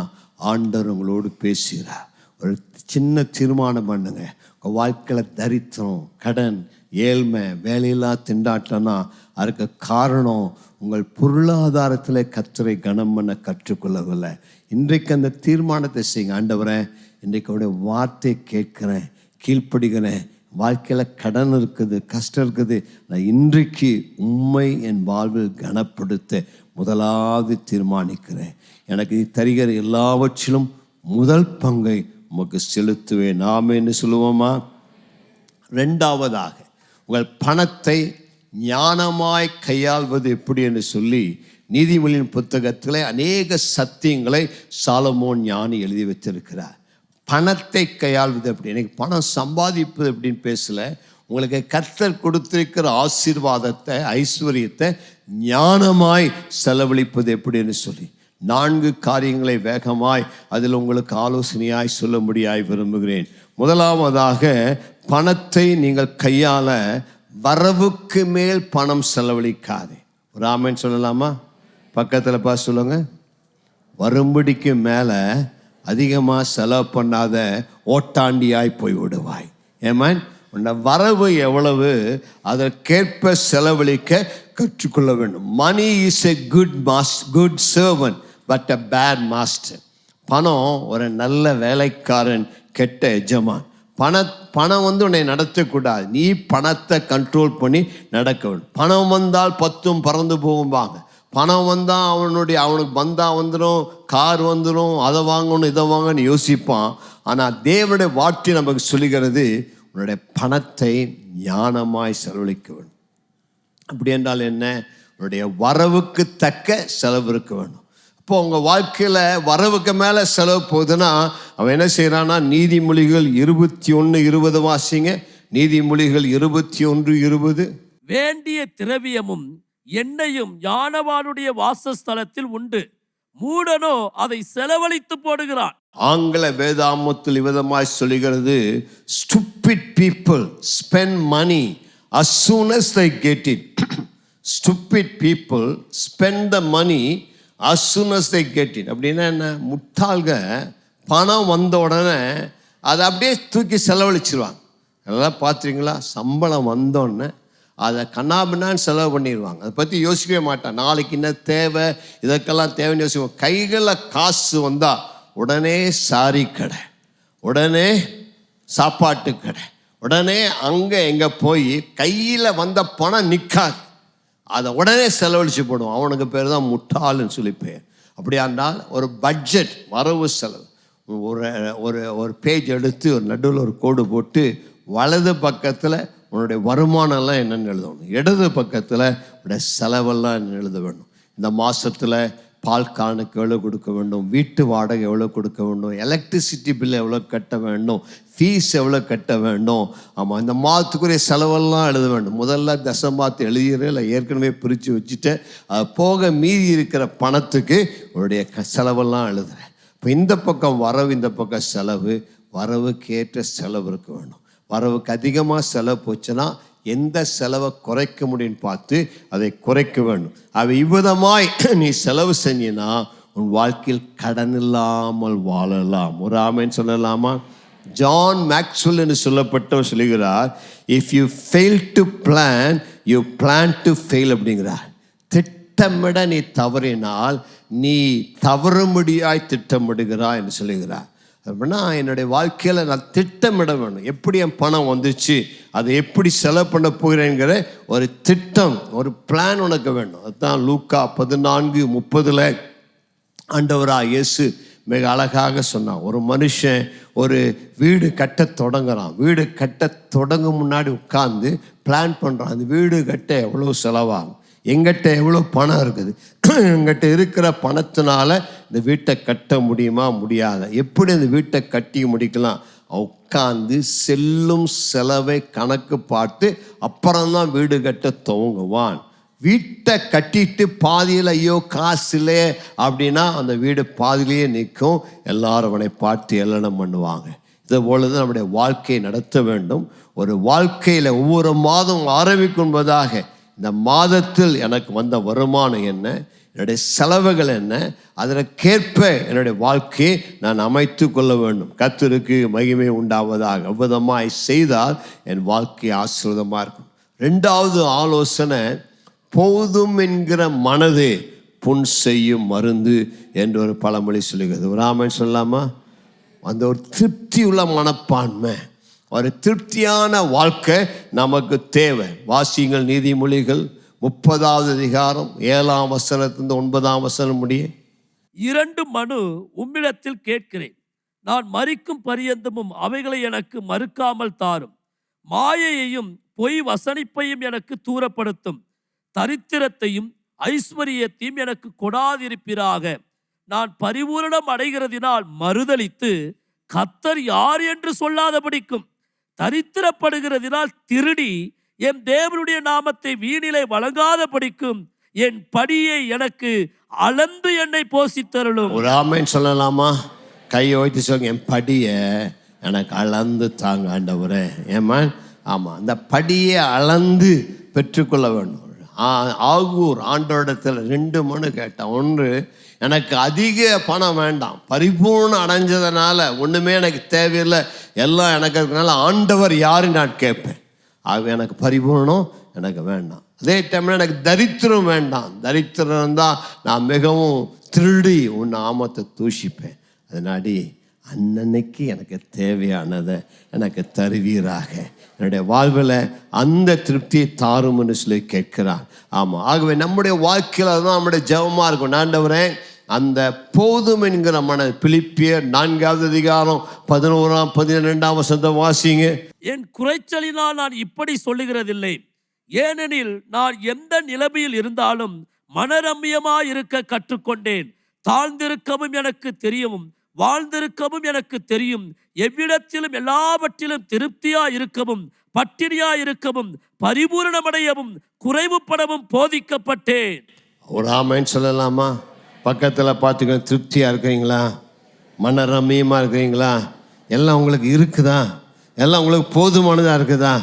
ஆண்டவர் உங்களோடு பேசுகிறார். ஒரு சின்ன தீர்மானம் பண்ணுங்க. உங்கள் வாழ்க்கையில் தரித்திரம், கடன், ஏழ்மை, வேலையில்லா திண்டாட்டம்னா அதுக்கு காரணம் உங்கள் பொருளாதாரத்தில் கர்த்தரை கனம் பண்ண கற்றுக்கொள்ளவில்லை. இன்றைக்கு அந்த தீர்மானத்தை செய்யுங்க. ஆண்டவரே, இன்றைக்கு அவருடைய வார்த்தை கேட்குறேன், கீழ்ப்படுகிறேன், வாழ்க்கையில் கடன் இருக்குது, கஷ்டம் இருக்குது, நான் இன்றைக்கு உம்மை என் வாழ்வில் கனப்படுத்த முதலாவது தீர்மானிக்கிறேன். எனக்கு தருகிற எல்லாவற்றிலும் முதல் பங்கை உமக்கு செலுத்துவேன். நாம என்ன சொல்லுவோமா? 2ஆவதாக உங்கள் பணத்தை ஞானமாய் கையாள்வது எப்படி என்று சொல்லி நீதிமொழியின் புத்தகத்தில் அநேக சத்தியங்களை சாலமோன் ஞானி எழுதி வச்சிருக்கிறார். பணத்தை கையாள்வது எப்படி, எனக்கு பணம் சம்பாதிப்பது எப்படின்னு பேசல, உங்களுக்கு கர்த்தர் கொடுத்திருக்கிற ஆசீர்வாதத்தை, ஐஸ்வர்யத்தை ஞானமாய் செலவழிப்பது எப்படின்னு சொல்லி 4 காரியங்களை வேகமாய் அதில் உங்களுக்கு ஆலோசனையாய் சொல்ல முடியாய் விரும்புகிறேன். முதலாவதாக, பணத்தை நீங்கள் கையாள வரவுக்கு மேல் பணம் செலவழிக்காதே. ஒரு ஆமென் சொல்லலாமா? பக்கத்தில் பார்த்து சொல்லுங்க. வரும்படிக்கு மேலே அதிகமாக செலவு பண்ணாத, ஓட்டாண்டியாய் போய் விடுவாய். ஏமேன். உன்னை வரவு எவ்வளவு அதற்கேற்ப செலவழிக்க கற்றுக்கொள்ள வேண்டும். Money is a good servant but a bad master. பணம் ஒரு நல்ல வேலைக்காரன், கெட்ட எஜமான். பணம் உன்னை நடத்தக்கூடாது, நீ பணத்தை கண்ட்ரோல் பண்ணி நடக்க வேண்டும். பணம் வந்தால் 10 பறந்து போகும்பாங்க. பணம் வந்தால் அவனுக்கு வந்தால் வந்துடும், கார் வந்துடும், அதை வாங்கணும் இதை வாங்கன்னு யோசிப்பான். ஆனால் தேவனுடைய வார்த்தை நமக்கு சொல்லுகிறது, உன்னுடைய பணத்தை ஞானமாய் செலவழிக்க வேண்டும். அப்படி என்றால் என்ன? உன்னுடைய வரவுக்கு தக்க செலவு இருக்க வேண்டும். இப்போ உங்கள் வாழ்க்கையில் வரவுக்கு மேலே செலவு போகுதுன்னா அவன் என்ன செய்கிறான்னா, நீதிமொழிகள் 21:20 வாசிங்க. நீதிமொழிகள் 21:20. வேண்டிய திரவியமும் எண்ணெயும் ஞானவானுடைய வாசஸ்தலத்தில் உண்டு, மூடனோ அதை செலவழித்து போடுகிறான். ஆங்கில வேதாமத்தில் விதமாய் சொல்லுகிறது, stupid people spend money as soon as they get it. Stupid people spend the money as soon as they get it. அப்படின்னா என்ன? முட்டாள்க பணம் வந்த உடனே அதை அப்படியே தூக்கி செலவழிச்சிருவாங்க. அதெல்லாம் பார்த்துருங்களா? சம்பளம் வந்தோடனே அதை கண்ணாபின்னான்னு செலவு பண்ணிடுவாங்க. அதை பற்றி யோசிக்கவே மாட்டான். நாளைக்கு என்ன தேவை, இதற்கெல்லாம் தேவைன்னு யோசிப்போம். கைகளில் காசு வந்தால் உடனே சாரி கடை, உடனே சாப்பாட்டு கடை, உடனே அங்கே எங்கே போய் கையில் வந்த பணம் நிற்காது, அதை உடனே செலவழித்து போடுவோம். அவனுக்கு பேர் தான் முட்டாளுன்னு சொல்லி பேர். அப்படியாண்டால் ஒரு பட்ஜெட், வரவு செலவு, ஒரு பேஜ் எடுத்து ஒரு நடுவில் ஒரு கோடு போட்டு வலது பக்கத்தில் உன்னுடைய வருமானம்லாம் என்னென்னு எழுதணும், இடது பக்கத்தில் உன்னுடைய செலவெல்லாம் என்னென்னு எழுத வேண்டும். இந்த மாதத்தில் பால் கானுக்கு எவ்வளோ கொடுக்க வேண்டும், வீட்டு வாடகை எவ்வளோ கொடுக்க வேண்டும், எலக்ட்ரிசிட்டி பில் எவ்வளோ கட்ட வேண்டும், ஃபீஸ் எவ்வளோ கட்ட வேண்டும். ஆமாம், இந்த மாதத்துக்குரிய செலவெல்லாம் எழுத வேண்டும். முதல்ல தசமாத்து எழுதிடுறேன், இல்லை ஏற்கனவே பிரித்து வச்சுட்டு அது போக மீதி இருக்கிற பணத்துக்கு உன்னுடைய செலவெல்லாம் எழுதுகிறேன். இப்போ இந்த பக்கம் வரவு, இந்த பக்கம் செலவு. வரவுக்கு ஏற்ற செலவு இருக்க வேண்டும். வரவுக்கு அதிகமாக செலவு போச்சுன்னா எந்த செலவை குறைக்க முடியும்னு பார்த்து அதை குறைக்க வேண்டும். அவை இவ்விதமாய் நீ செலவு செஞ்சினா உன் வாழ்க்கையில் கடன் இல்லாமல் வாழலாம். ஒரு ஆமேன்னு சொல்லலாமா? ஜான் மேக்ஸ்வெல் என்று சொல்லப்பட்டவர் சொல்லுகிறார், if you fail to plan you plan to fail அப்படிங்கிறார். திட்டமிட நீ தவறினால் நீ தவறும்படியாய் திட்டமிடுகிறாய் என்று சொல்லுகிறார். அப்படின்னா என்னுடைய வாழ்க்கையில் நான் திட்டமிட வேண்டும். எப்படி என் பணம் வந்துச்சு, அதை எப்படி செலவு பண்ண போகிறேங்கிற ஒரு திட்டம், ஒரு பிளான் உனக்கு வேண்டும். அதுதான் லூக்கா 14:30 ஆண்டவராக இயேசு மிக அழகாக சொன்னான். ஒரு மனுஷன் ஒரு வீடு கட்ட தொடங்குறான். வீடு கட்ட தொடங்கும் முன்னாடி உட்கார்ந்து பிளான் பண்ணுறான். அந்த வீடு கட்ட எவ்வளோ செலவாகும், எங்கிட்ட எவ்வளோ பணம் இருக்குது, எங்கிட்ட இருக்கிற பணத்தினால இந்த வீட்டை கட்ட முடியுமா முடியாத, எப்படி அந்த வீட்டை கட்டி முடிக்கலாம், உட்காந்து செல்லும் செலவை கணக்கு பார்த்து அப்புறம்தான் வீடு கட்ட துவங்குவான். வீட்டை கட்டிட்டு பாதியில் ஐயோ காசு இல்லை அப்படின்னா அந்த வீடு பாதியிலேயே நிற்கும். எல்லாரும் அவனை பார்த்து ஏளனம் பண்ணுவாங்க. இதை போல தான் நம்முடைய வாழ்க்கையை நடத்த வேண்டும். ஒரு வாழ்க்கையில் ஒவ்வொரு மாதம் ஆரம்பிக்கும் என்பதாக இந்த மாதத்தில் எனக்கு வந்த வருமானம் என்ன, என்னுடைய செலவுகள் என்ன, அதற்கேற்ப என்னுடைய வாழ்க்கையை நான் அமைத்து கொள்ள வேண்டும். கர்த்தருக்கு மகிமை உண்டாவதாக. அவ்விதமாய் செய்தால் என் வாழ்க்கை ஆசீர்வாதமாக இருக்கும். 2வது ஆலோசனை, போதும் என்கிற மனதே புண் செய்யும் மருந்து என்று ஒரு பழமொழி சொல்லுகிறது. ஒரு ஆமென் சொல்லலாமா? அந்த ஒரு திருப்தி உள்ள மனப்பான்மை, ஒரு திருப்தியான வாழ்க்கை நமக்கு தேவை. வாசியுங்கள் நீதிமொழிகள் 30வது அதிகாரம் 7ஆம் வசனத்திலிருந்து 9ஆம் வசனம் முடிய. 2 மனு உம்மிடத்தில் கேட்கிறேன், நான் மரிக்கும் பரியந்தமும் அவைகளை எனக்கு மறுக்காமல் தாரும். மாயையையும் பொய் வசனிப்பையும் எனக்கு தூரப்படுத்தும். தரித்திரத்தையும் ஐஸ்வரியத்தையும் எனக்கு கொடாதிருப்பீராக. நான் பரிபூரணம் அடைகிறதினால் மறுதலித்து கர்த்தர் யார் என்று சொல்லாதபடிக்கும், தரித்திரப்படுகிறதினால் திருடி என் தேவனுடைய நாமத்தை வீணிலே வழங்காதபடிக்கும் என் படியை எனக்கு அளந்து என்னை போஷித்தருளும். ஒரு ஆமென் சொல்லலாமா? கையை வைத்து சொல்லுங்க, என் படியை எனக்கு அளந்து தாங்க ஆண்டவரே. ஏமா? ஆமாம், அந்த படியை அளந்து பெற்றுக்கொள்ள வேண்டும். ஆகூர் ஆண்டவரிடத்தில் 2 மனு கேட்டான். ஒன்று, எனக்கு அதிக பணம் வேண்டாம், பரிபூர்ணம் அடைஞ்சதுனால ஒன்றுமே எனக்கு தேவையில்லை, எல்லாம் எனக்கு இருக்கிறனால ஆண்டவர் யாருன்னு நான் கேட்பேன். ஆக எனக்கு பரிபூர்ணம் எனக்கு வேண்டாம். அதே டைமில் எனக்கு தரித்திரம் வேண்டாம். தரித்திரம் தான் நான் மிகவும் திருடி உன் நாமத்தை தூஷிப்பேன். அதனாடி அன்னன்னைக்கு எனக்கு தேவையானதை எனக்கு தருவீராக. என்னுடைய வாழ்வில் அந்த திருப்தியை தாரும் என்று சொல்லி கேட்கிறான். ஆமாம், ஆகவே நம்முடைய வாழ்க்கையில் தான் நம்முடைய ஜெபமாக இருக்கும். ஆண்டவரே, அந்த போதும் என்கிற மன. பிலிப்பியர் 4வது அதிகாரம் 11ஆம் 12ஆம் வசனம் வாசிங்க. என் குறைச்சலினால் நான் இப்படி சொல்லுகிறதில்லை, ஏனெனில் நான் எந்த நிலைமையில் இருந்தாலும் மனரம்யமாய் இருக்க கற்றுக்கொண்டேன். தாழ்ந்திருக்கவும் எனக்கு தெரியும், வாழ்ந்திருக்கவும் எனக்கு தெரியும். எவ்விடத்திலும் எல்லாவற்றிலும் திருப்தியா இருக்கவும், பட்டினியா இருக்கவும், பரிபூரணமடையவும், குறைவுபடவும் போதிக்கப்பட்டேன். ஒரு ஆமைன்னு சொல்லலாமா? பக்கத்தில் பார்த்துக்க, திருப்தியாக இருக்கிறீங்களா? மன ரம்மியமாக இருக்கிறீங்களா? எல்லாம் உங்களுக்கு இருக்குதா? எல்லாம் உங்களுக்கு போதுமானதாக இருக்குதா?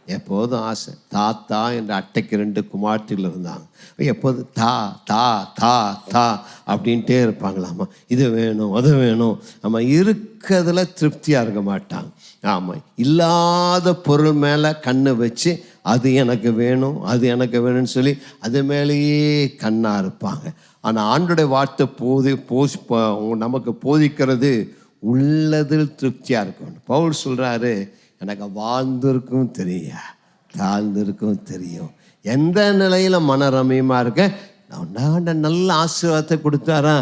எப்போதும் ஆசை. தாத்தா என்ற அட்டைக்கு 2 குமார்த்திகள் இருந்தாங்க. எப்போது தா தா தா தா அப்படின்ட்டே இருப்பாங்களாம்மா. இது வேணும் அது வேணும். நம்ம இருக்கிறதுல திருப்தியாக இருக்க மாட்டாங்க. ஆமாம், இல்லாத பொருள் மேலே கண்ணை வச்சு அது எனக்கு வேணும் அது எனக்கு வேணும்னு சொல்லி அது மேலேயே கண்ணாக இருப்பாங்க. ஆனால் ஆண்டோடைய வார்த்தை நமக்கு போதிக்கிறது உள்ளதில் திருப்தியாக இருக்கணும். பவுல் சொல்கிறாரு, எனக்கு வாழ்ந்திருக்கும் தெரியும், தாழ்ந்திருக்கும் தெரியும். எந்த நிலையில் மனரம்யமாக இருக்கேன், நான் நல்ல ஆசீர்வாதத்தை கொடுத்தாரா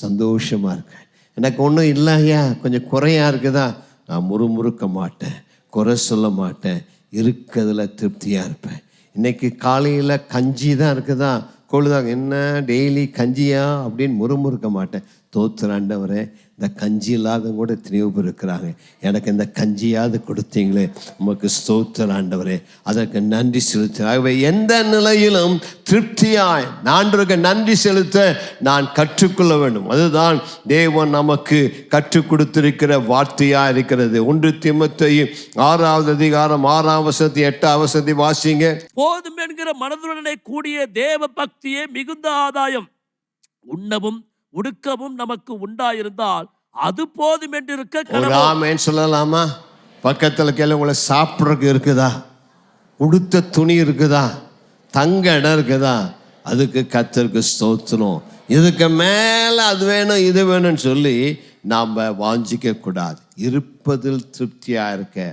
சந்தோஷமாக இருக்கேன். எனக்கு ஒன்றும் இல்லையா, கொஞ்சம் குறையா இருக்குதா, நான் முறுமுறுக்க மாட்டேன், குறை சொல்ல மாட்டேன், இருக்கிறதுல திருப்தியாக இருப்பேன். இன்றைக்கி காலையில் கஞ்சி தான் இருக்குதா, கொழுதாங்க என்ன டெய்லி கஞ்சியா அப்படின்னு முறுமுறுக்க மாட்டேன். தோத்துறாண்டவரே, இந்த கஞ்சி இல்லாத கூட எத்தனையோ பேர் இருக்கிறாங்க, எனக்கு இந்த கஞ்சியாவது கொடுத்தீங்களே, உமக்கு ஸ்தோத்திராண்டவரே, அதற்கு நன்றி செலுத்த. ஆகவே எந்த நிலையிலும் திருப்தியாய் ஆண்டவருக்கு நன்றி செலுத்த நான் கற்றுக்கொள்ள வேண்டும். அதுதான் தேவன் நமக்கு கற்றுக் கொடுத்திருக்கிற வார்த்தையாக இருக்கிறது. 1 தீமோத்தேயு 6வது அதிகாரம் 6ஆம் வசனத்தை 8ஆம் வசனத்தை வாசிங்க. போதும் என்கிற மனதுடனே கூடிய தேவ பக்தியே மிகுந்த ஆதாயம். உண்ணவும் உடுக்கவும் நமக்கு உண்டாயிருந்தால் அது போதும் என்று இருக்க கடவுள் சொல்லலாமா? பக்கத்தில் கேள்வி, உங்களை சாப்பிட்றதுக்கு இருக்குதா, உடுத்த துணி இருக்குதா, தங்க இடம் இருக்குதா, அதுக்கு கர்த்தருக்கு ஸ்தோத்திரம். இதுக்கு மேலே அது வேணும் இது வேணும்னு சொல்லி நாம் வாஞ்சிக்க கூடாது. இருப்பதில் திருப்தியாக இருக்க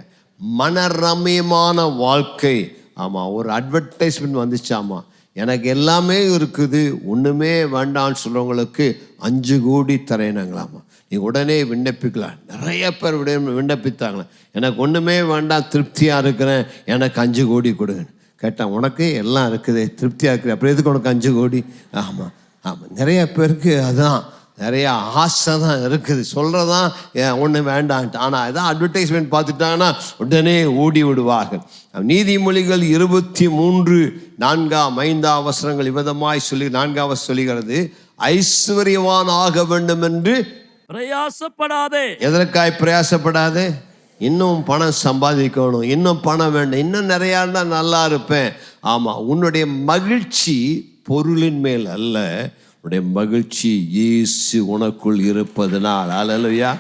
மனரம்யமான வாழ்க்கை. ஆமாம், ஒரு அட்வர்டைஸ்மெண்ட் வந்துச்சாமா, எனக்கு எல்லாமே இருக்குது ஒன்றுமே வேண்டான்னு சொல்கிறவங்களுக்கு 5 கோடி தரேனாங்களாமா. நீ உடனே விண்ணப்பிக்கலாம். நிறைய பேர் விண்ணப்பித்தாங்களாம், எனக்கு ஒன்றுமே வேண்டாம், திருப்தியாக இருக்கிறேன், எனக்கு 5 கோடி கொடுங்க. கேட்டால், உனக்கு எல்லாம் இருக்குது, திருப்தியாக இருக்குது, அப்புறம் எதுக்கு உனக்கு 5 கோடி? ஆமாம் ஆமாம், நிறைய பேருக்கு அதான் நிறையா ஆசை தான் இருக்குது, சொல்கிறதான் ஒன்று வேண்டான்ட்டு. ஆனால் அதான் அட்வர்டைஸ்மெண்ட் பார்த்துட்டாங்கன்னா உடனே ஓடி விடுவார்கள். நீதிமொழிகள் 23 4ஆம் 5ஆம் வசனங்கள் விதமாய் சொல்லி 4ஆம் வசனம் சொல்லுகிறது, ஐஸ்வர்யவான் ஆக வேண்டும் என்று பிரயாசப்படாதே. எதற்காய் பிரயாசப்படாதே? இன்னும் பணம் சம்பாதிக்கணும், இன்னும் பணம் வேண்டும், இன்னும் நிறையா இருந்தால் நல்லா இருப்பேன். ஆமாம், உன்னுடைய மகிழ்ச்சி பொருளின் மேல் அல்ல, உன்னுடைய மகிழ்ச்சி இயேசு உனக்குள் இருப்பதனால். அல்லேலூயா.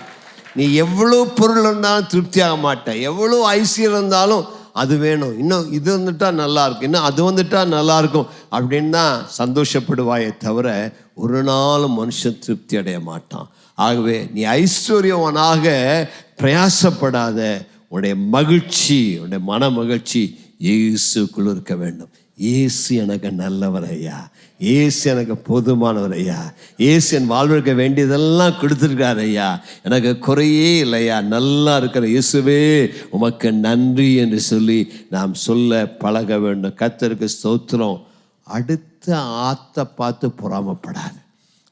நீ எவ்வளோ பொருள் இருந்தாலும் திருப்தியாக மாட்டேன், எவ்வளோ ஐஸ்வர்யம் இருந்தாலும் அது வேணும், இன்னும் இது வந்துட்டா நல்லா இருக்கும், இன்னும் அது வந்துட்டா நல்லா இருக்கும் அப்படின்னு தான் சந்தோஷப்படுவாயே தவிர ஒரு நாளும் மனுஷன் திருப்தி அடைய மாட்டான். ஆகவே நீ ஐஸ்வர்யவனாக பிரயாசப்படாத, உன்னுடைய மகிழ்ச்சி, உன்னுடைய மன மகிழ்ச்சி இயேசுக்குள் இருக்க வேண்டும். இயேசு எனக்கு நல்லவர் ஐயா, இயேசு எனக்கு போதுமானவர் ஐயா, இயேசு என் வாழ்வுக்கு வேண்டியதெல்லாம் கொடுத்துருக்காரு ஐயா, எனக்கு குறையே இல்லையா, நல்லா இருக்கிற இயேசுவே உமக்கு நன்றி என்று சொல்லி நாம் சொல்ல பழக வேண்டும். கர்த்தருக்கு ஸ்தோத்திரம். அடுத்த ஆத்தை பார்த்து பொறாமப்படாது,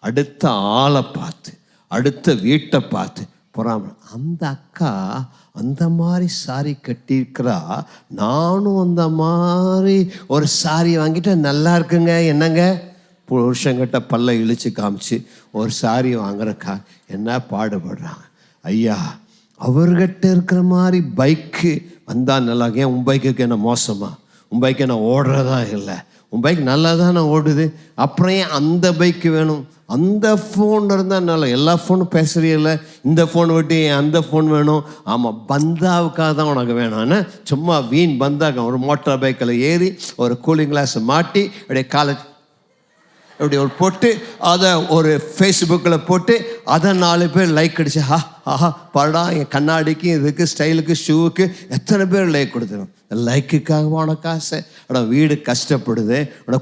அடுத்த ஆளை பார்த்து, அடுத்த வீட்டை பார்த்து பொறாம. அந்த அக்கா அந்த மாதிரி சாரி கட்டியிருக்கிறா, நானும் அந்த மாதிரி ஒரு சாரி வாங்கிட்டு நல்லா இருக்குங்க. என்னங்க, புருஷங்கிட்ட பல்ல இழிச்சு காமிச்சு ஒரு சாரி வாங்குறக்கா என்ன பாடுபடுறாங்க ஐயா. அவர்கிட்ட இருக்கிற மாதிரி பைக்கு வந்தால் நல்லா. ஏன் உன் பைக்குக்கு என்ன மோசமா? உன் பைக்கு என்ன ஓடுறதா இல்லை? உன் பைக் நல்லா தானே ஓடுது, அப்புறம் ஏன் அந்த பைக்கு வேணும்? அந்த ஃபோன் இருந்தால் நல்லா, எல்லா ஃபோனும் பேசுறீல்ல, இந்த ஃபோன் விட்டு அந்த ஃபோன் வேணும். ஆமாம், பந்தாவுக்காக தான் உனக்கு வேணும். ஆனால் சும்மா வீண் பந்தாக்க ஒரு மோட்டார் பைக்கில் ஏறி ஒரு கூலிங் கிளாஸை மாட்டி அப்படியே காலேஜ் இப்படி ஒரு போட்டு அதை ஒரு ஃபேஸ்புக்கில் போட்டு அதை 4 பேர் லைக் அடிச்சு ஆஹா படா என் கண்ணாடிக்கு இதுக்கு ஸ்டைலுக்கு ஷூவுக்கு எத்தனை பேர் லைக் கொடுத்துரும். லைக்குக்காக உனக்கு ஆசை. வீடு கஷ்டப்படுது,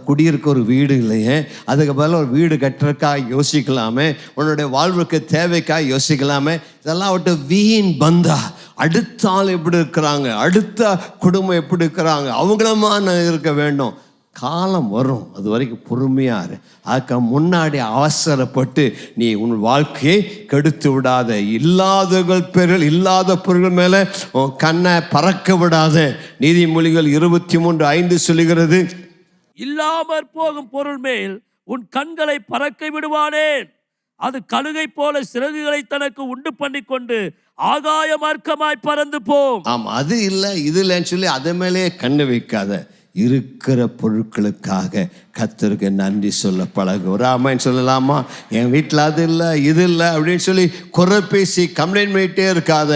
குடியிருக்க ஒரு வீடு இல்லையே, அதுக்கு பதில் ஒரு வீடு கட்டுறதுக்காக யோசிக்கலாமே, உன்னுடைய வாழ்வுக்கு தேவைக்காக யோசிக்கலாமே. இதெல்லாம் விட்டு வீண் பந்தா. அடுத்த ஆள் எப்படி இருக்கிறாங்க, அடுத்த குடும்பம் எப்படி இருக்கிறாங்க, அவங்களமா நான் இருக்க வேண்டும். காலம் வரும், அது வரைக்கும் பொறுமையாக இரு. அதுக்கு முன்னாடி அவசரப்பட்டு நீ உன் வாழ்க்கையை கெடுத்து விடாத. இல்லாத பொருள் மேலே உன் கண்ணை பறக்க விடாத. நீதிமொழிகள் 23:5 சொல்லுகிறது, இல்லாமற் போகும் பொருள் மேல் உன் கண்களை பறக்க விடுவானேன். அது கழுகை போல சிறகுகளை தனக்கு உண்டு பண்ணி கொண்டு ஆகாய மார்க்கமாய் பறந்து போம். ஆமா, அது இல்லை இது இல்லைன்னு சொல்லி அதை மேலே கண்ணு வைக்காத. இருக்கிற பொருட்களுக்காக கர்த்தருக்கு நன்றி சொல்ல பழகு. ஒரு ஆமைன்னு சொல்லலாமா? என் வீட்டில் அது இல்லை இது இல்லை அப்படின்னு சொல்லி குறை பேசி கம்ப்ளைண்ட் பண்ணிகிட்டே இருக்காத.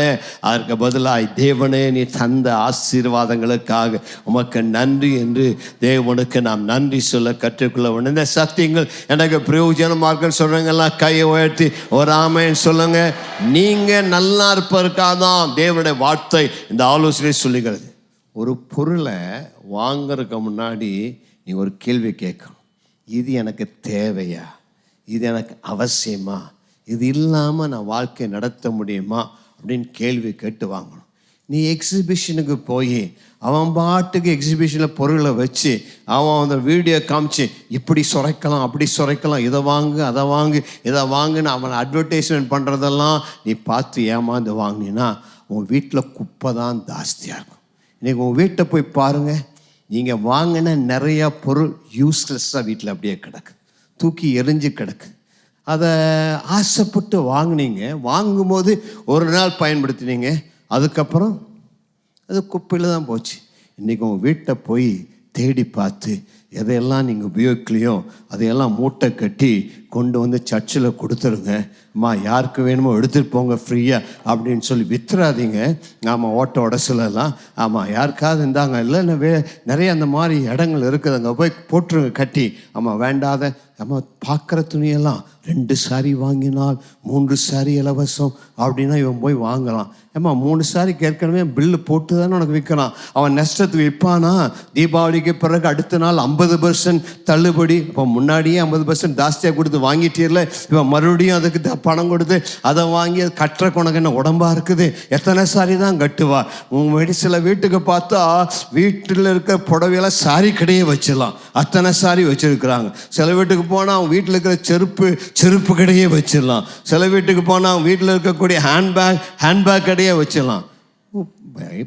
அதற்கு பதிலாக தேவனே நீ தந்த ஆசீர்வாதங்களுக்காக உமக்கு நன்றி என்று தேவனுக்கு நாம் நன்றி சொல்ல கற்றுக்கொள்ள வேண்டும். இந்த சத்தியங்கள் எனக்கு பிரயோஜனமாக சொல்கிறவங்கெல்லாம் கையை உயர்த்தி ஒரு ஆமைன்னு சொல்லுங்க. நீங்கள் நல்லா இருப்பதற்காக தேவனுடைய வார்த்தை இந்த ஆலோசனை சொல்லுகிறது. ஒரு பொருளை வாங்கிறதுக்கு முன்னாடி நீ ஒரு கேள்வி கேட்கணும். இது எனக்கு தேவையா, இது எனக்கு அவசியமா, இது இல்லாமல் நான் வாழ்க்கையை நடத்த முடியுமா அப்படின்னு கேள்வி கேட்டு வாங்கணும். நீ எக்ஸிபிஷனுக்கு போய் அவன் பாட்டுக்கு எக்ஸிபிஷனில் பொருளை வச்சு அவன் அந்த வீடியோ காமிச்சு இப்படி சுரைக்கலாம் அப்படி சுரைக்கலாம், இதை வாங்கு அதை வாங்கு இதை வாங்குன்னு அவனை அட்வர்டைஸ்மெண்ட் பண்ணுறதெல்லாம் நீ பார்த்து ஏமாந்து வாங்கினா உன் வீட்டில் குப்பை தான் ஜாஸ்தியாக இருக்கும். இன்றைக்கி உங்கள் வீட்டை போய் பாருங்கள், நீங்கள் வாங்கின நிறையா பொருள் யூஸ்லெஸ்ஸாக வீட்டில் அப்படியே கிடக்கு, தூக்கி எரிஞ்சு கிடக்கு. அதை ஆசைப்பட்டு வாங்கினீங்க, வாங்கும்போது ஒரு நாள் பயன்படுத்தினீங்க, அதுக்கப்புறம் அது குப்பையில் தான் போச்சு. இன்றைக்கி உங்கள் வீட்டை போய் தேடி பார்த்து எதையெல்லாம் நீங்கள் உபயோகிக்கலையோ அதையெல்லாம் மூட்டை கட்டி கொண்டு வந்து சர்ச்சில் கொடுத்துருங்க. அம்மா யாருக்கு வேணுமோ எடுத்துகிட்டு போங்க ஃப்ரீயாக அப்படின்னு சொல்லி வித்துறாதீங்க. ஆமாம், ஓட்ட உடசலாம். ஆமாம், யாருக்காவது இருந்தாங்க இல்லை நிறைய அந்த மாதிரி இடங்கள் இருக்குது, அங்கே போய் போட்டுருங்க கட்டி. ஆமாம், வேண்டாத நம்ம பார்க்குற துணியெல்லாம் 2 சாரி வாங்கினால் 3 சாரி இலவசம் அப்படின்னா இவன் போய் வாங்கலாம். ஏம்மா 3 சாரிக்கு ஏற்கனவே பில்லு போட்டு தானே உனக்கு விற்கிறான். அவன் நஷ்டத்துக்கு விற்பானா? தீபாவளிக்கு பிறகு அடுத்த நாள் 50% தள்ளுபடி. இப்போ முன்னாடியே 50% ஜாஸ்தியாக கொடுத்து வாங்கிட்டீர்ல, இவன் மறுபடியும் அதுக்கு பணம் கொடுத்து அதை வாங்கி அது கட்டுற உனக்கு என்ன உடம்பா இருக்குது? எத்தனை சாரி தான் கட்டுவா? உன் சில வீட்டுக்கு பார்த்தா வீட்டில் இருக்க புடவையெல்லாம் சாரி கடையே வச்சிடலாம், அத்தனை சாரி வச்சுருக்குறாங்க. சில வீட்டுக்கு போனால் அவங்க வீட்டில் இருக்கிற செருப்பு கடையே வச்சிடலாம். சில வீட்டுக்கு போனால் அவங்க வீட்டில் இருக்கக்கூடிய ஹேண்ட்பேக் கடையே வச்சிடலாம்.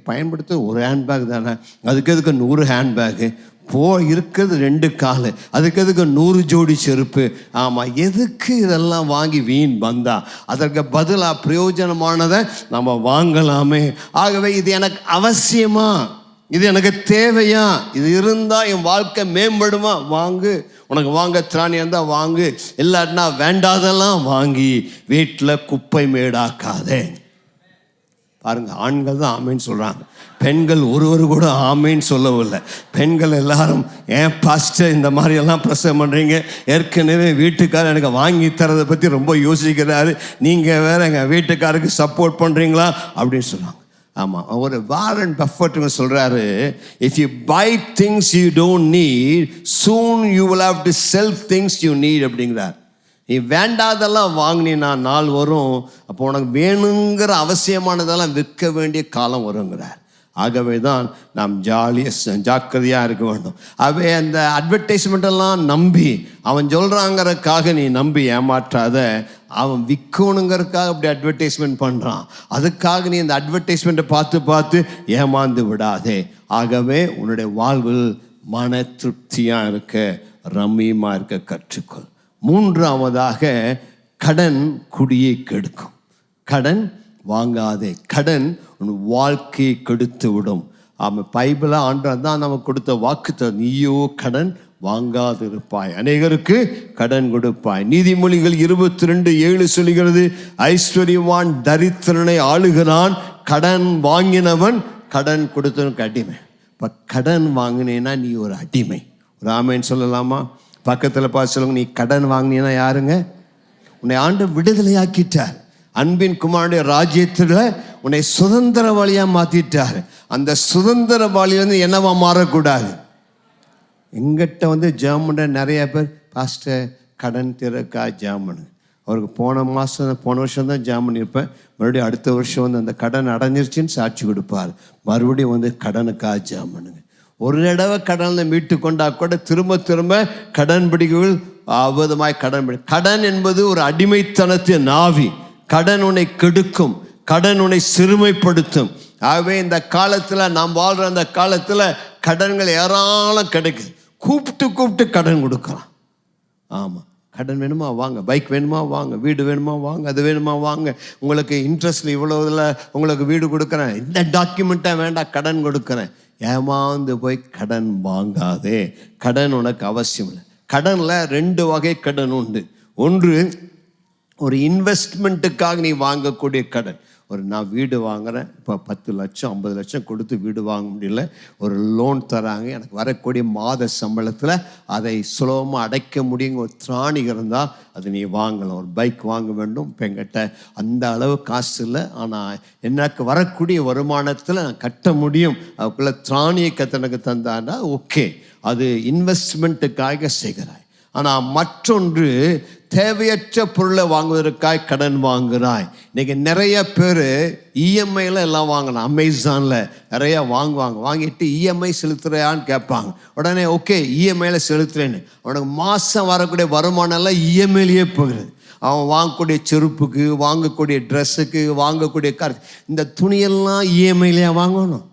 பயன்படுத்த ஒரு ஹேண்ட்பேக் தானே, அதுக்கு எதுக்கு 100 ஹேண்ட்பேக்கு? இருக்கிறது 2 கால், அதுக்கு எதுக்கு 100 ஜோடி செருப்பு? ஆமாம், எதுக்கு இதெல்லாம் வாங்கி வீண் வந்தா? அதற்கு பதிலாக பிரயோஜனமானதை நம்ம வாங்கலாமே. ஆகவே இது எனக்கு அவசியமா, இது எனக்கு தேவையா, இது இருந்தால் என் வாழ்க்கை மேம்படுமா? வாங்கு. உனக்கு வாங்க திராணி இருந்தால் வாங்கு, இல்லாட்டினா வேண்டாதெல்லாம் வாங்கி வீட்டில் குப்பை மேடாக்காதே. பாருங்க, ஆண்கள் தான் ஆமேன்னு சொல்கிறாங்க, பெண்கள் ஒருவர் கூட ஆமேன்னு சொல்லவில்லை. பெண்கள் எல்லாரும் ஏன் பாஸ்டர் இந்த மாதிரியெல்லாம் பிரசவம் பண்ணுறீங்க, ஏற்கனவே வீட்டுக்காரர் எனக்கு வாங்கி தரதை பற்றி ரொம்ப யோசிக்கிறாரு, நீங்கள் வேற எங்கள் வீட்டுக்காருக்கு சப்போர்ட் பண்ணுறீங்களா அப்படின்னு சொன்னாங்க. ஆமாம், ஒரு வாரன் பஃபெட் சொல்கிறாரு, if you buy things you don't need, soon you will have to sell things you need அப்படிங்கிறார். நீ வேண்டாதெல்லாம் வாங்கினா நாள் வரும், அப்போ உனக்கு வேணுங்கிற அவசியமானதெல்லாம் விற்க வேண்டிய காலம் வருங்கிறார். ஆகவே தான் நாம் ஜாக்கிரதையாக இருக்க வேண்டும். ஆகவே அந்த அட்வர்டைஸ்மெண்ட்டெல்லாம் நம்பி அவன் சொல்கிறாங்கிறதுக்காக நீ நம்பி ஏமாற்றாத. அவன் விற்கணுங்கிறதுக்காக அப்படி அட்வர்டைஸ்மெண்ட் பண்ணுறான், அதுக்காக நீ அந்த அட்வர்டைஸ்மெண்ட்டை பார்த்து ஏமாந்து விடாதே. ஆகவே உன்னுடைய வாழ்வில் மன திருப்தியாக இருக்க, ரம்மியமாக இருக்க கற்றுக்கொள். 3ஆவதாக, கடன் குடியை கெடுக்கும். கடன் வாங்காதே. கடன் உன் வாழ்க்கையை கெடுத்து விடும். அவன் பைபிளாக ஆண்டவர் தான் நமக்கு கொடுத்த வாக்குத்தத்தம், நீயோ கடன் வாங்காது இருப்பாய், அநேகருக்கு கடன் கொடுப்பாய். நீதிமொழிகள் 22:7 சொல்லுகிறது, ஐஸ்வர்யவான் தரித்திரனை ஆளுகிறான், கடன் வாங்கினவன் கடன் கொடுத்தவனுக்கு அடிமை. இப்போ கடன் வாங்கினேன்னா நீ ஒரு அடிமை. ஒரு ஆமைன்னு சொல்லலாமா? பக்கத்தில் பார்த்து சொல்லுங்க, நீ கடன் வாங்கினீன்னா யாருங்க? உன்னை ஆண்டவர் விடுதலையாக்கிட்டார். அன்பின் குமாரனுடைய ராஜ்யத்தில் உன்னை சுதந்திரவாளியாக மாற்றிட்டார். அந்த சுதந்திரவாளியிலேருந்து என்னவா மாறக்கூடாது? எங்கிட்ட வந்து ஜெர்மன்ல நிறைய பேர், பாஸ்டர் கடன் திறக்கா ஜெர்மன், அவருக்கு போன வருஷம் தான் ஜெர்மன் இருப்பேன், மறுபடியும் அடுத்த வருஷம் வந்து அந்த கடன் அடைஞ்சிருச்சுன்னு சாட்சி கொடுப்பார். மறுபடியும் வந்து கடனுக்கா ஜெர்மனுங்க. ஒரு தடவை கடனில் மீட்டு கொண்டா கூட திரும்ப திரும்ப கடன் பிடிகள் அபதமாய் கடன் என்பது ஒரு அடிமைத்தனத்தின் ஆவி. கடன் உன்னை கெடுக்கும், கடன் உன்னை சிறுமைப்படுத்தும். ஆகவே இந்த காலத்தில் நாம் வாழ்கிற அந்த காலத்தில் கடன்கள் ஏராளம் கிடைக்குது. கூப்பிட்டு கடன் கொடுக்கலாம். ஆமாம், கடன் வேணுமா வாங்க, பைக் வேணுமா வாங்க, வீடு வேணுமா வாங்க, அது வேணுமா வாங்க, உங்களுக்கு இன்ட்ரெஸ்ட்ல இவ்வளோதில் உங்களுக்கு வீடு கொடுக்குறேன், இந்த டாக்குமெண்ட்டாக வேண்டாம் கடன் கொடுக்குறேன். ஏமாந்து போய் கடன் வாங்காதே. கடன் உனக்கு அவசியம் இல்லை. கடனில் 2 வகை கடன் உண்டு. ஒன்று ஒரு இன்வெஸ்ட்மெண்ட்டுக்காக நீ வாங்கக்கூடிய கடன். நான் வீடு வாங்குகிறேன், இப்போ 10 லட்சம் 50 லட்சம் கொடுத்து வீடு வாங்க முடியல, ஒரு லோன் தராங்க, எனக்கு வரக்கூடிய மாத சம்பளத்தில் அதை சுலபமாக அடைக்க முடியுங்க ஒரு திராணி இருந்தால் அது நீ வாங்கலாம். ஒரு பைக் வாங்க வேண்டும், இப்போ என்கிட்ட அந்த அளவு காசு இல்லை, ஆனால் எனக்கு வரக்கூடிய வருமானத்தில் நான் கட்ட முடியும், அதுக்குள்ளே திராணியை கத்தனுக்கு தந்தான்னா ஓகே, அது இன்வெஸ்ட்மெண்ட்டுக்காக செய்கிறாய். ஆனால் மற்றொன்று தேவையற்ற பொருளை வாங்குவதற்காக கடன் வாங்குறாய். இன்னைக்கு நிறைய பேர் இஎம்ஐல எல்லாம் வாங்கலாம். அமேசானில் நிறைய வாங்கிட்டு இஎம்ஐ செலுத்துறையான்னு கேட்பாங்க. உடனே ஓகே இஎம்ஐல செலுத்துறேன்னு, அவனுக்கு மாதம் வரக்கூடிய வருமானம் எல்லாம் இஎம்ஐலேயே போகிறது. அவன் வாங்கக்கூடிய செருப்புக்கு, வாங்கக்கூடிய ட்ரெஸ்ஸுக்கு, வாங்கக்கூடிய கார், இந்த துணியெல்லாம் இஎம்ஐலையா வாங்கணும்?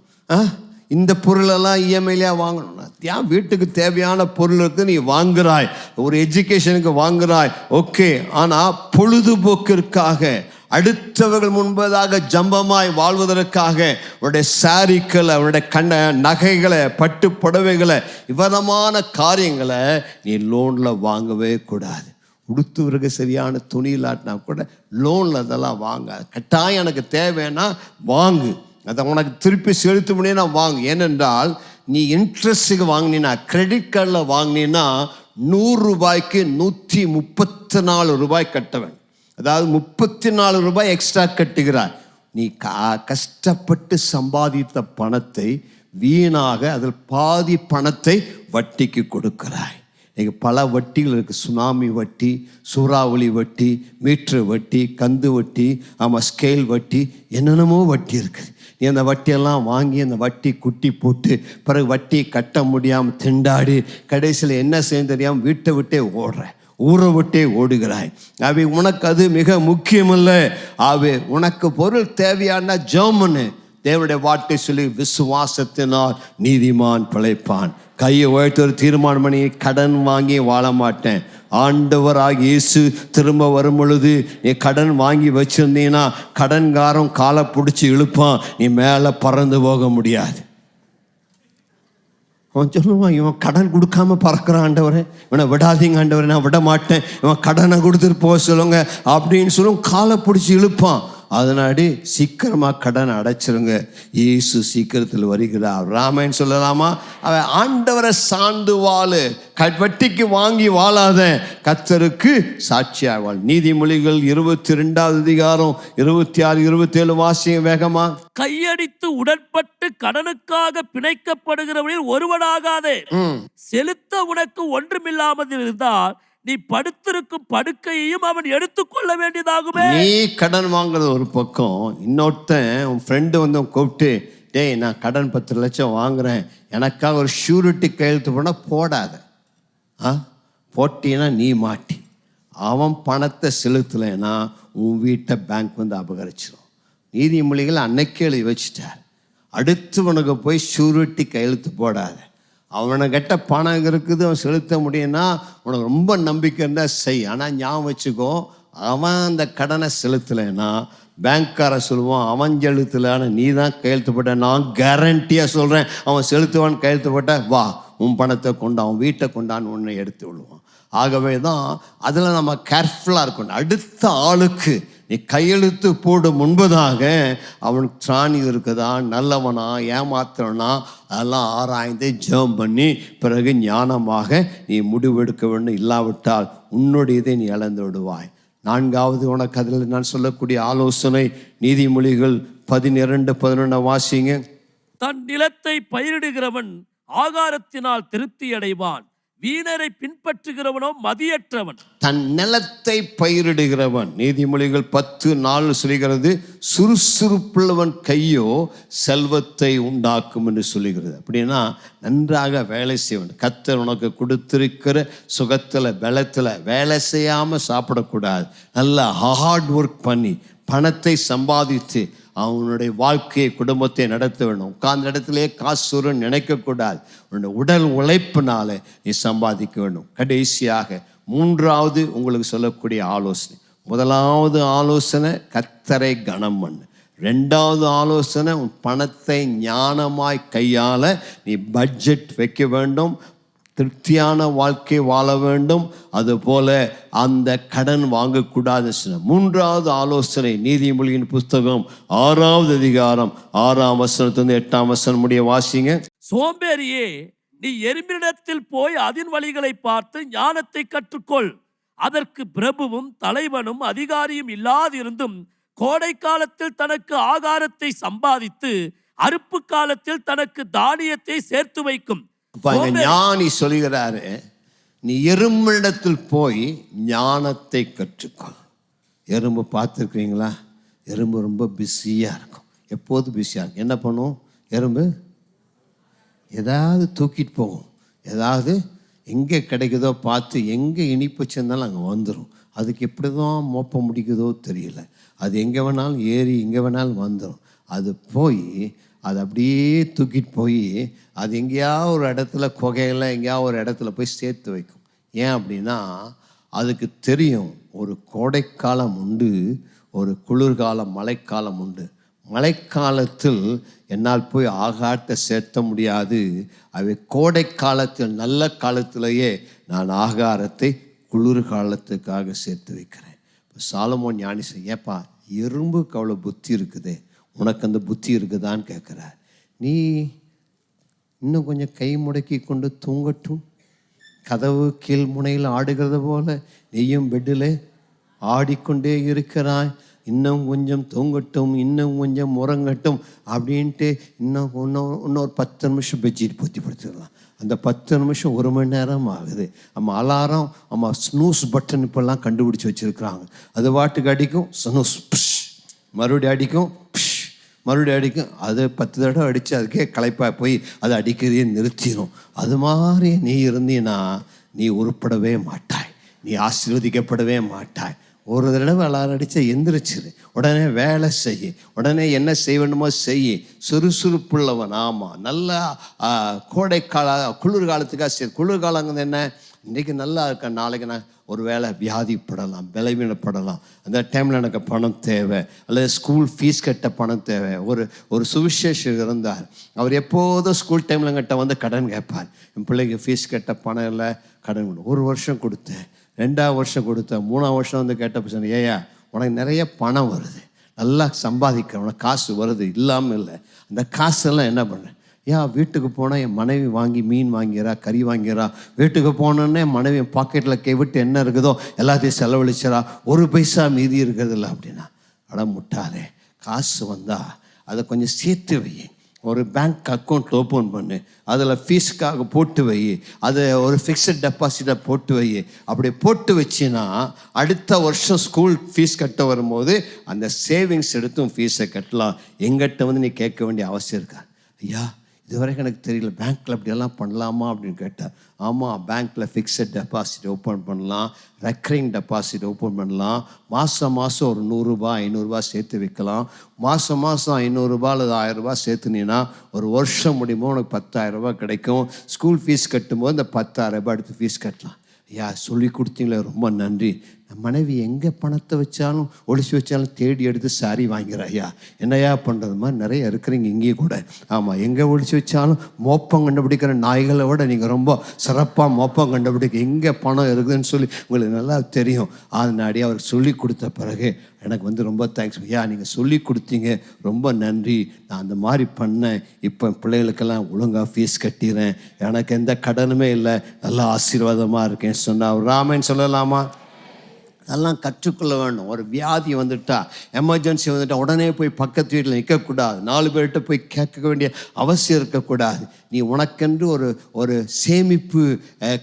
இந்த பொருளெல்லாம் இஎம்ஐலையா வாங்கணும்? ஏன் வீட்டுக்கு தேவையான பொருளுக்கு நீ வாங்குறாய், ஒரு எஜுகேஷனுக்கு வாங்குறாய், ஓகே. ஆனால் பொழுதுபோக்கிற்காக, அடுத்தவர்கள் முன்பதாக ஜம்பமாய் வாழ்வதற்காக உன்னுடைய சாரிக்களை, உன்னுடைய நகைகளை, பட்டு புடவைகளை, விதமான காரியங்களை நீ லோனில் வாங்கவே கூடாது. உடுத்துவருக்கு சரியான துணி இல்லாட்டினா கூட லோனில் அதெல்லாம் வாங்க. கட்டாயம் எனக்கு தேவைன்னா வாங்கு, அதை உனக்கு திருப்பி செலுத்த முடியும்னா வாங்கு. ஏனென்றால் நீ இன்ட்ரெஸ்ட்டுக்கு வாங்கினா, கிரெடிட் கார்டில் வாங்கினா 100 ரூபாய்க்கு 134 ரூபாய் கட்ட வேண்டும். அதாவது 34 ரூபாய் எக்ஸ்ட்ரா கட்டுகிறாய். நீ கஷ்டப்பட்டு சம்பாதித்த பணத்தை வீணாக, அதில் பாதி பணத்தை வட்டிக்கு கொடுக்கிறாய். இன்றைக்கி பல வட்டிகள் இருக்குது. சுனாமி வட்டி, சூறாவளி வட்டி, மீட்ரு வட்டி, கந்து வட்டி, ஸ்கேல் வட்டி, என்னென்னமோ வட்டி இருக்குது. நீ அந்த வட்டியெல்லாம் வாங்கி அந்த வட்டி குட்டி போட்டு பிறகு வட்டி கட்ட முடியாமல் திண்டாடி கடைசியில் என்ன செய்ய தெரியாமல் வீட்டை விட்டே ஓடுற, ஊரை விட்டே ஓடுகிறாய். அவை உனக்கு அது மிக முக்கியமில்ல. அவை உனக்கு பொருள் தேவையான ஜெர்மனு தேவனுடைய வார்த்தை சொல்லி, விசுவாசத்தினால் நீதிமான் பிழைப்பான். கையை உயர்த்தி ஒரு தீர்மானம் பண்ணி, கடன் வாங்கி வாழ மாட்டேன். ஆண்டவராக இயேசு திரும்ப வரும் பொழுது நீ கடன் வாங்கி வச்சிருந்தீங்கன்னா கடன்காரன் காலை பிடிச்சி இழுப்பான், நீ மேலே பறந்து போக முடியாது. அவன் சொல்லுவான், இவன் கடன் கொடுக்காம பறக்கிறான் ஆண்டவரே, இவனை விடாதீங்க ஆண்டவரே, நான் விட மாட்டேன், இவன் கடனை கொடுத்துட்டு போக சொல்லுங்க அப்படின்னு சொல்லுவோம். காலை பிடிச்சி இழுப்பான். அதனாடி சீக்கிரமாக கடன் அடைச்சிருங்க, இயேசு சீக்கிரத்தில் வருகிறார். ராமன் சொல்லலாமா? அவன் ஆண்டவரை சார்ந்து வாழு, வட்டிக்கு வாங்கி வாழாத, கர்த்தருக்கு சாட்சியாவாள். நீதிமொழிகள் 22வது அதிகாரம் 26, 27 வாசிங்க வேகமா. கையடித்து உடன்பட்டு கடனுக்காக பிணைக்கப்படுகிறவனில் ஒருவனாகாதே, செலுத்த உனக்கு ஒன்றுமில்லாமல் இருந்தால் நீ படுத்திருக்கும் படுக்கையையும் அவன் எடுத்துக்கொள்ள வேண்டியதாகுமே. நீ கடன் வாங்குறது ஒரு பக்கம், இன்னொருத்தன் உன் ஃப்ரெண்டு வந்து கூப்பிட்டு, டேய் நான் கடன் 10 லட்சம் வாங்குறேன், எனக்காக ஒரு ஷூரிட்டி கையெழுத்து போனால் போடாத, போட்டினா நீ மாட்டி. அவன் பணத்தை செலுத்தலைன்னா உன் வீட்டை பேங்க் வந்து அபகரிச்சிடும். நீதிமொழிகள் அன்னைக்கு எழுதி வச்சுட்டார். அடுத்தவனுக்கு போய் ஷூரிட்டி கையெழுத்து போடாத. அவனுக்கிட்ட பணம் இருக்குது, அவன் செலுத்த முடியும்னா உனக்கு ரொம்ப நம்பிக்கை இருந்தால் செய். ஆனால் ஞாபகம் வச்சுக்கோ, அவன் அந்த கடனை செலுத்தலைன்னா பேங்க்கார சொல்லுவான், அவன் செலுத்தலைன்னு நீ தான் கையெழுத்து போட்ட. நான் கேரண்டியாக சொல்கிறேன், அவன் செலுத்துவான்னு கையெழுத்து போட்ட, வா உன் பணத்தை கொண்டு அவன் வீட்டை கொண்டான்னு ஒன்று எடுத்து விடுவான். ஆகவே தான் அதில் நம்ம கேர்ஃபுல்லாக இருக்கணும். அடுத்த ஆளுக்கு நீ கையெழுத்து போடும் முன்பதாக அவன் திராணி இருக்குதா, நல்லவனா, ஏமாத்துறனா, அதெல்லாம் ஆராய்ந்து ஜெபம் பண்ணி பிறகு ஞானமாக நீ முடிவெடுக்க வேண்டும். இல்லாவிட்டால் உன்னுடையதை நீ இழந்து விடுவாய். நான்காவது உனக்கு அதில் நான் சொல்லக்கூடிய ஆலோசனை, நீதிமொழிகள் 12:11 வாசிங்க. தன் நிலத்தை பயிரிடுகிறவன் ஆகாரத்தினால் திருப்தி அடைவான், வீணரை பின்பற்றுகிறவனோ மதியற்றவன். தன் நிலத்தை பயிரிடுகிறவன், நீதிமொழிகள் 10:4 சொல்கிறது, சுறுசுறுப்புள்ளவன் கையோ செல்வத்தை உண்டாக்கும் என்று சொல்லுகிறது. அப்படின்னா நன்றாக வேலை செய்வன். கர்த்தர் உனக்கு கொடுத்திருக்கிற சுகத்தில் பலத்தில் வேலை செய்யாமல் சாப்பிடக்கூடாது. நல்லா ஹார்ட் ஒர்க் பண்ணி பணத்தை சம்பாதித்து அவனுடைய வாழ்க்கையை, குடும்பத்தை நடத்த வேண்டும். உட்கார்ந்த இடத்திலே காசு நினைக்கக்கூடாது. உன்னுடைய உடல் உழைப்பினால நீ சம்பாதிக்க வேண்டும். கடைசியாக மூன்றாவது உங்களுக்கு சொல்லக்கூடிய ஆலோசனை, முதலாவது ஆலோசனை கர்த்தரை கனம் பண்ணு. ரெண்டாவது ஆலோசனை, உன் பணத்தை ஞானமாய் கையாள நீ பட்ஜெட் வைக்க வேண்டும். திருப்தியான வாழ்க்கை வாழ வேண்டும். அதுபோல அந்த கடன் வாங்கக்கூடாது. மூன்றாவது ஆலோசனை, நீதிமொழியின் புஸ்தகம் 6வது அதிகாரம் 6ஆம் வசனத்திலிருந்து 8ஆம் வசனம் முடிய வாசிங்க. சோம்பேறியே, நீ எறும்பினிடத்தில் போய் அதன் வழிகளை பார்த்து ஞானத்தை கற்றுக்கொள். அதற்கு பிரபுவும் தலைவனும் அதிகாரியும் இல்லாதிருந்தும் கோடை காலத்தில் தனக்கு ஆகாரத்தை சம்பாதித்து அறுப்பு காலத்தில் தனக்கு தானியத்தை சேர்த்து வைக்கும். ஞானி சொல்கிறாரு, நீ எறும்பிடத்தில் போய் ஞானத்தை கற்றுக்கொள். எறும்பு பார்த்துருக்கிறீங்களா? எறும்பு ரொம்ப பிஸியாக இருக்கும், எப்போதும் பிஸியாக இருக்கும். என்ன பண்ணும் எறும்பு? ஏதாவது தூக்கிட்டு போகும். ஏதாவது எங்கே கிடைக்குதோ பார்த்து, எங்கே இனிப்பு சேர்ந்தாலும் அங்கே வந்துடும். அதுக்கு எப்படி தான் மோப்ப முடிக்குதோ தெரியல. அது எங்கே வேணாலும் ஏறி எங்கே வேணாலும் வந்துடும். அது போய் அது அப்படியே தூக்கிட்டு போய் அது எங்கேயாவது ஒரு இடத்துல, குகையில் எங்கேயாவது ஒரு இடத்துல போய் சேர்த்து வைக்கும். ஏன் அப்படின்னா அதுக்கு தெரியும், ஒரு கோடைக்காலம் உண்டு, ஒரு குளிர்காலம், மழைக்காலம் உண்டு. மழைக்காலத்தில் என்னால் போய் ஆகாரத்தை சேர்த்த முடியாது. அவை கோடை காலத்தில், நல்ல காலத்திலேயே நான் ஆகாரத்தை குளிர்காலத்துக்காக சேர்த்து வைக்கிறேன். இப்போ சாலமோன் ஞானி ஏப்பா, எறும்புக்கு அவ்வளோ புத்தி இருக்குது, உனக்கு அந்த புத்தி இருக்குதான்னு கேட்குறார். நீ இன்னும் கொஞ்சம் கை முடக்கி கொண்டு தூங்கட்டும், கதவு கீழ் முனையில் ஆடுகிறது போல நீயும் பெட்டில் ஆடிக்கொண்டே இருக்கிறாய், இன்னும் கொஞ்சம் தூங்கட்டும், இன்னும் கொஞ்சம் உறங்கட்டும் அப்படின்ட்டு இன்னொரு 10 நிமிஷம் பெட்ஷீட் பொத்தி படுத்துக்கலாம். அந்த 10 நிமிஷம் 1 மணி நேரம் ஆகுது. நம்ம அலாரம், நம்ம ஸ்னூஸ் பட்டன் இப்போல்லாம் கண்டுபிடிச்சி வச்சுருக்குறாங்க. அது வாட்டுக்கு அடிக்கும், ஸ்னூஸ் புஷ், மறுபடியும் அடிக்கும், புஷ், மறுபடியும் அடிக்கும். அது 10 தடவை அடித்து அதுக்கே களைப்பாக போய் அதை அடிக்கிறதே நிறுத்திடும். அது மாதிரி நீ இருந்தீன்னா நீ உருப்படவே மாட்டாய், நீ ஆசீர்வதிக்கப்படவே மாட்டாய். ஒரு தடவை அலாரம் அடித்தா எந்திரிச்சிரு, உடனே வேலை செய்ய, உடனே என்ன செய்ய வேண்டுமோ செய்ய, சுறுசுறுப்புள்ளவன். ஆமாம், நல்லா கோடைக்கால குளிர்காலத்துக்காக சரி. குளிர்காலங்கிறது என்ன? இன்றைக்கி நல்லா இருக்க, நாளைக்கு நான் ஒரு வேளை வியாதிப்படலாம், பலவீனப்படலாம். அந்த டைமில் எனக்கு பணம் தேவை, அல்லது ஸ்கூல் ஃபீஸ் கட்ட பணம் தேவை. ஒரு சுவிசேஷர் இருந்தார், அவர் எப்போதும் ஸ்கூல் டைமில் என்கிட்ட வந்து கடன் கேட்பார். என் பிள்ளைக்கு ஃபீஸ் கட்ட பணம் இல்லை, கடன் கொடு. 1 வருஷம் கொடுத்தேன், 2ஆவது வருஷம் கொடுத்தேன், 3ஆவது வருஷம் வந்து கேட்டப்போ சொன்னேன், ஏயா உனக்கு நிறைய பணம் வருது, நல்லா சம்பாதிக்கிற, உனக்கு காசு வருது, இல்லாமல் இல்லை. அந்த காசெல்லாம் என்ன பண்ணேன்? வீட்டுக்கு போனால் என் மனைவி வாங்கி மீன் வாங்கிறா, கறி வாங்கிறா. வீட்டுக்கு போனோன்னே மனைவி என் பாக்கெட்டில் விட்டு என்ன இருக்குதோ எல்லாத்தையும் செலவழிச்சிடா, 1 பைசா மீதி இருக்கிறதில்ல அப்படின்னா. முட்டாளே, காசு வந்தால் அதை கொஞ்சம் சேர்த்து வை, ஒரு பேங்க் அக்கௌண்ட் ஓப்பன் பண்ணு, அதில் ஃபீஸுக்காக போட்டு வை, அதை ஒரு ஃபிக்ஸட் டெபாசிட்டை போட்டு வை. அப்படி போட்டு வச்சின்னா அடுத்த வருஷம் ஸ்கூல் ஃபீஸ் கட்ட வரும்போது அந்த சேவிங்ஸ் எடுத்தும் ஃபீஸை கட்டலாம். எங்கிட்ட வந்து நீ கேட்க வேண்டிய அவசியம் இருக்கா? ஐயா இது வரைக்கும் எனக்கு தெரியல, பேங்க்கில் அப்படியெல்லாம் பண்ணலாமா அப்படின்னு கேட்டார். ஆமாம், பேங்க்கில் ஃபிக்ஸட் டெபாசிட் ஓப்பன் பண்ணலாம், ரெக்கரிங் டெபாசிட் ஓப்பன் பண்ணலாம். மாதம் மாதம் ஒரு 100 ரூபாய் 500 ரூபாய் சேர்த்து வைக்கலாம். மாதம் மாதம் 500 ரூபாய் அல்லது 1000 ரூபாய் சேர்த்துனீங்கன்னா ஒரு வருஷம் முடியுமோ உனக்கு 10,000 ரூபாய் கிடைக்கும். ஸ்கூல் ஃபீஸ் கட்டும்போது இந்த 10,000 ரூபாய் எடுத்து ஃபீஸ் கட்டலாம். ஐயா சொல்லி கொடுத்தீங்களே ரொம்ப நன்றி, மனைவி எங்கே பணத்தை வச்சாலும் ஒழிச்சு வச்சாலும் தேடி எடுத்து சாரி வாங்கிறாயா, என்னையா பண்ணுறது மாதிரி நிறைய இருக்கிறீங்க இங்கேயும் கூட. ஆமாம், எங்கே ஒழிச்சு வச்சாலும் மோப்பம் கண்டுபிடிக்கிற நாய்களை விட நீங்கள் ரொம்ப சிறப்பாக மோப்பம் கண்டுபிடிக்க எங்கே பணம் இருக்குதுன்னு சொல்லி உங்களுக்கு நல்லா தெரியும். அதனாடி அவர் சொல்லி கொடுத்த பிறகு எனக்கு ரொம்ப தேங்க்ஸ் ஐயா, நீங்கள் சொல்லி கொடுத்தீங்க, ரொம்ப நன்றி, நான் அந்த மாதிரி பண்ணேன், இப்போ பிள்ளைகளுக்கெல்லாம் ஒழுங்காக ஃபீஸ் கட்டிடுறேன், எனக்கு எந்த கடனுமே இல்லை, நல்லா ஆசீர்வாதமாக இருக்கேன்னு சொன்னா அவர் ராமன் சொல்லலாமா? அதெல்லாம் கற்றுக்கொள்ள வேண்டும். ஒரு வியாதி வந்துட்டா, எமர்ஜென்சி வந்துட்டா உடனே போய் பக்கத்து வீட்டில் நிற்கக்கூடாது, 4 பேர்கிட்ட போய் கேட்க வேண்டிய அவசியம் இருக்கக்கூடாது. நீ உனக்கென்று ஒரு சேமிப்பு